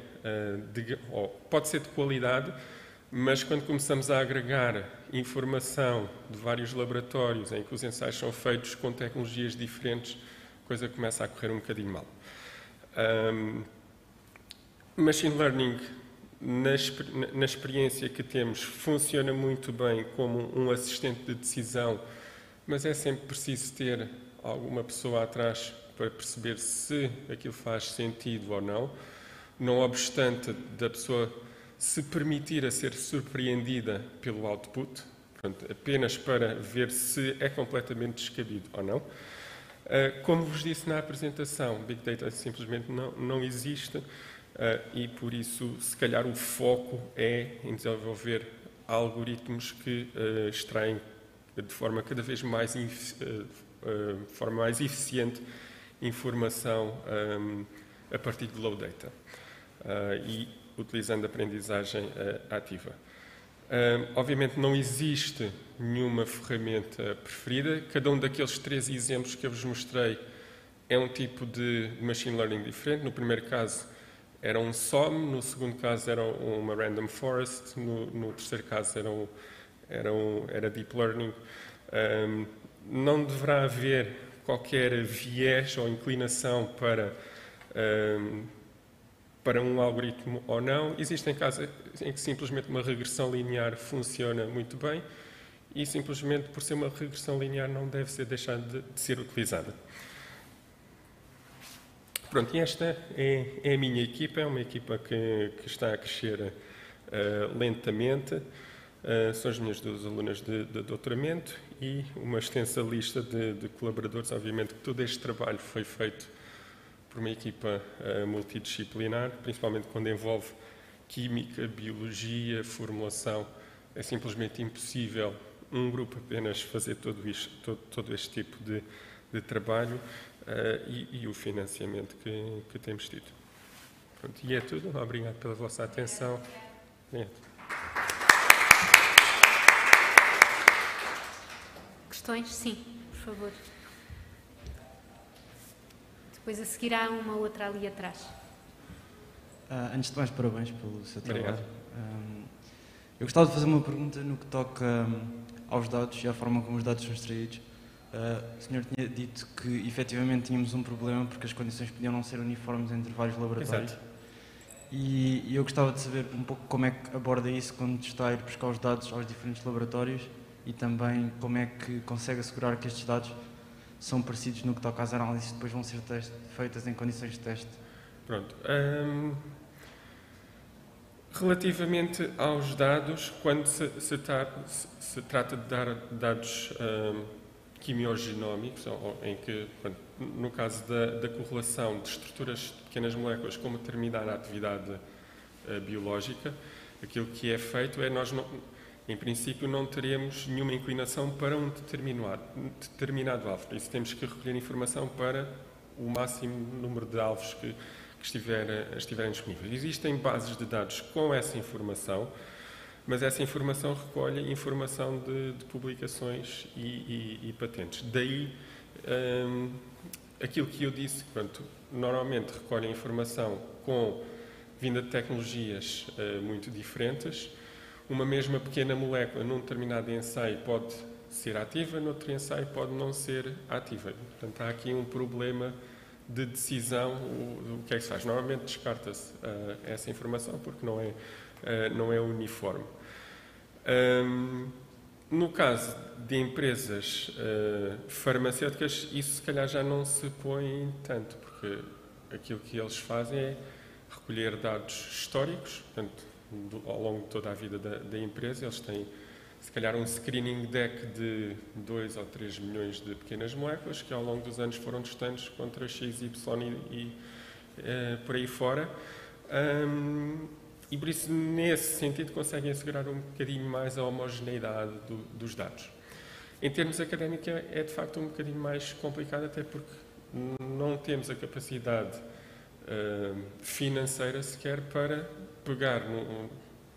J: pode ser de qualidade, mas quando começamos a agregar informação de vários laboratórios em que os ensaios são feitos com tecnologias diferentes, coisa começa a correr um bocadinho mal. Machine Learning, na experiência que temos, funciona muito bem como um assistente de decisão, mas é sempre preciso ter alguma pessoa atrás para perceber se aquilo faz sentido ou não, não obstante da pessoa se permitir a ser surpreendida pelo output, portanto, apenas para ver se é completamente descabido ou não. Como vos disse na apresentação, Big Data simplesmente não existe e, por isso, se calhar o foco é em desenvolver algoritmos que extraem de forma cada vez mais, forma mais eficiente informação a partir de low data e utilizando aprendizagem ativa. Obviamente não existe nenhuma ferramenta preferida. Cada um daqueles 3 exemplos que eu vos mostrei é um tipo de machine learning diferente. No primeiro caso era um SOM, no segundo caso era uma random forest, no terceiro caso era deep learning. Não deverá haver qualquer viés ou inclinação para um algoritmo ou não. Existem casos em que simplesmente uma regressão linear funciona muito bem e simplesmente por ser uma regressão linear não deve ser deixada de ser utilizada. Pronto, e esta é a minha equipa, é uma equipa que está a crescer lentamente. São as minhas 2 alunas de doutoramento e uma extensa lista de colaboradores. Obviamente que todo este trabalho foi feito por uma equipa multidisciplinar, principalmente quando envolve química, biologia, formulação. É simplesmente impossível um grupo apenas fazer todo este tipo de trabalho e o financiamento que temos tido. Pronto, e é tudo. Obrigado pela vossa atenção.
A: Questões? Sim, por favor. Depois a seguir há uma outra ali atrás.
K: Antes de mais, parabéns pelo seu trabalho.
J: Obrigado.
K: Eu gostava de fazer uma pergunta no que toca aos dados e à forma como os dados são extraídos. O senhor tinha dito que efetivamente tínhamos um problema porque as condições podiam não ser uniformes entre vários laboratórios.
J: Exato.
K: E eu gostava de saber um pouco como é que aborda isso quando está a ir buscar os dados aos diferentes laboratórios e também como é que consegue assegurar que estes dados são parecidos no que toca às análises que depois vão ser feitas em condições de teste.
J: Pronto. Relativamente aos dados, quando se trata de dar dados quimiogenómicos, em que, no caso da correlação de estruturas de pequenas moléculas com uma determinada atividade biológica, aquilo que é feito é nós, em princípio, não teremos nenhuma inclinação para um determinado alvo. Por isso temos que recolher informação para o máximo número de alvos que estiverem disponíveis. Existem bases de dados com essa informação, mas essa informação recolhe informação de publicações e patentes. Daí, aquilo que eu disse, normalmente recolhem informação vinda de tecnologias muito diferentes. Uma mesma pequena molécula num determinado ensaio pode ser ativa, no outro ensaio pode não ser ativa. Portanto, há aqui um problema de decisão, o que é que se faz? Normalmente descarta-se essa informação porque não é uniforme. No caso de empresas farmacêuticas, isso se calhar já não se põe tanto, porque aquilo que eles fazem é recolher dados históricos, portanto, ao longo de toda a vida da empresa. Eles têm, se calhar, um screening deck de 2 ou 3 milhões de pequenas moléculas que ao longo dos anos foram testantes contra X, Y e por aí fora. E por isso, nesse sentido, conseguem assegurar um bocadinho mais a homogeneidade dos dados. Em termos académicos, é de facto um bocadinho mais complicado, até porque não temos a capacidade financeira sequer para pegar,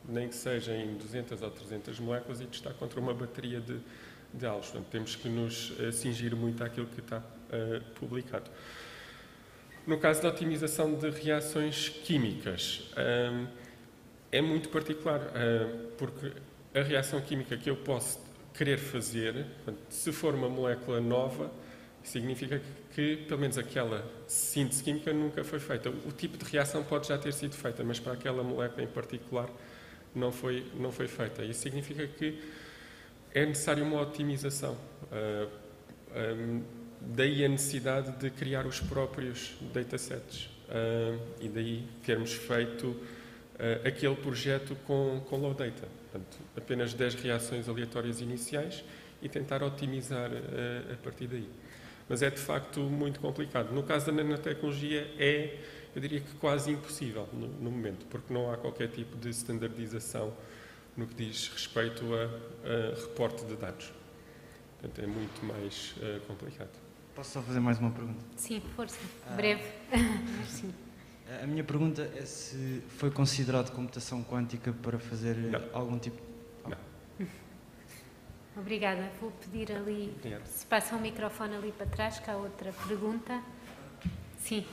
J: nem que seja em 200 ou 300 moléculas, e testar contra uma bateria de alvos. Portanto, temos que nos cingir muito àquilo que está publicado. No caso da otimização de reações químicas, é muito particular, porque a reação química que eu posso querer fazer, portanto, se for uma molécula nova, Significa que, pelo menos, aquela síntese química nunca foi feita. O tipo de reação pode já ter sido feita, mas para aquela molécula em particular não foi feita. Isso significa que é necessário uma otimização. Daí a necessidade de criar os próprios datasets. E daí termos feito aquele projeto com low data. Portanto, apenas 10 reações aleatórias iniciais e tentar otimizar a partir daí. Mas é de facto muito complicado. No caso da nanotecnologia eu diria que quase impossível no momento, porque não há qualquer tipo de standardização no que diz respeito a reporte de dados. Portanto, é muito mais complicado.
K: Posso só fazer mais uma pergunta?
A: Sim, força. Breve. Sim.
K: A minha pergunta é se foi considerado computação quântica para fazer algum tipo...
J: Não.
A: Obrigada. Vou pedir ali, se passa o microfone ali para trás, que há outra pergunta. Sim,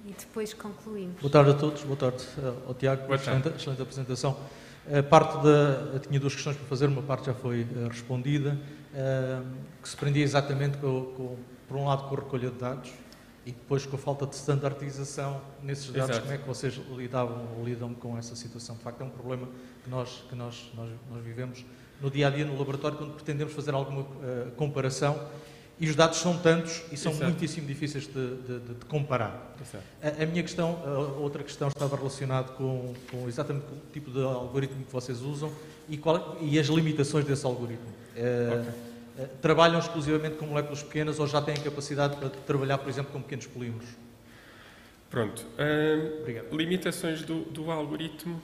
A: e depois concluímos.
L: Boa tarde a todos, boa tarde ao Tiago, excelente apresentação. Tinha duas questões para fazer, uma parte já foi respondida, que se prendia exatamente por um lado com a recolha de dados e depois com a falta de standardização nesses dados. Exato. Como é que vocês lidam com essa situação? De facto é um problema que nós vivemos no dia-a-dia no laboratório quando pretendemos fazer alguma comparação e os dados são tantos e são muitíssimo difíceis de comparar. A minha questão, outra questão estava relacionada com exatamente com o tipo de algoritmo que vocês usam e as limitações desse algoritmo. Trabalham exclusivamente com moléculas pequenas ou já têm capacidade para trabalhar, por exemplo, com pequenos polímeros?
J: Pronto. Limitações do algoritmo.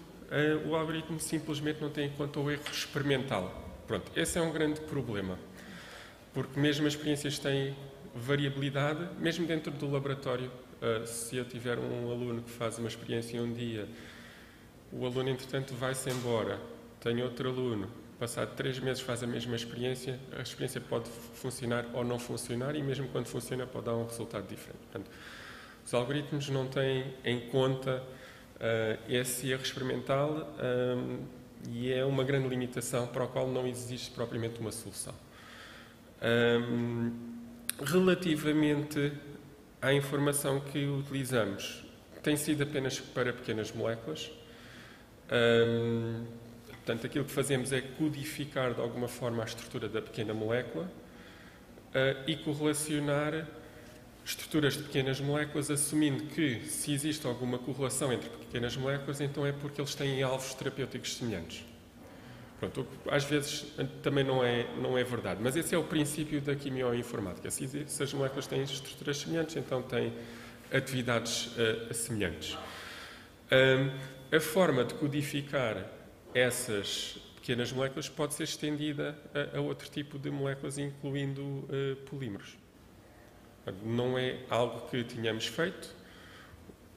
J: O algoritmo simplesmente não tem em conta o erro experimental. Pronto, esse é um grande problema. Porque mesmo as experiências têm variabilidade, mesmo dentro do laboratório. Se eu tiver um aluno que faz uma experiência um dia, o aluno, entretanto, vai-se embora. Tenho outro aluno, passado 3 meses faz a mesma experiência, a experiência pode funcionar ou não funcionar e mesmo quando funciona pode dar um resultado diferente. Portanto, os algoritmos não têm em conta esse erro experimental e é uma grande limitação para a qual não existe propriamente uma solução. Relativamente à informação que utilizamos, tem sido apenas para pequenas moléculas. Portanto, aquilo que fazemos é codificar de alguma forma a estrutura da pequena molécula e correlacionar estruturas de pequenas moléculas, assumindo que se existe alguma correlação entre pequenas moléculas, então é porque eles têm alvos terapêuticos semelhantes. Pronto, às vezes também não é verdade, mas esse é o princípio da quimioinformática. Se as moléculas têm estruturas semelhantes, então têm atividades semelhantes. A forma de codificar essas pequenas moléculas pode ser estendida a outro tipo de moléculas, incluindo polímeros. Não é algo que tínhamos feito,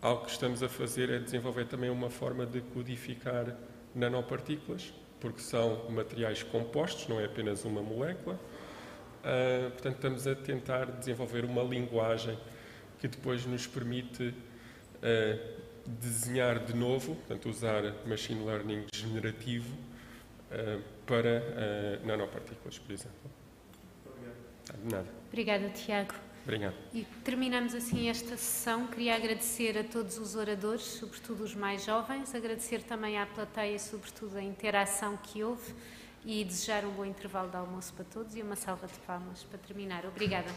J: algo que estamos a fazer é desenvolver também uma forma de codificar nanopartículas, porque são materiais compostos, não é apenas uma molécula. Portanto, estamos a tentar desenvolver uma linguagem que depois nos permite desenhar de novo, portanto, usar machine learning generativo para nanopartículas, por exemplo. Obrigado. De nada.
A: Obrigada, Tiago.
J: Obrigado.
A: E terminamos assim esta sessão. Queria agradecer a todos os oradores, sobretudo os mais jovens, agradecer também à plateia, sobretudo a interação que houve e desejar um bom intervalo de almoço para todos e uma salva de palmas para terminar. Obrigada.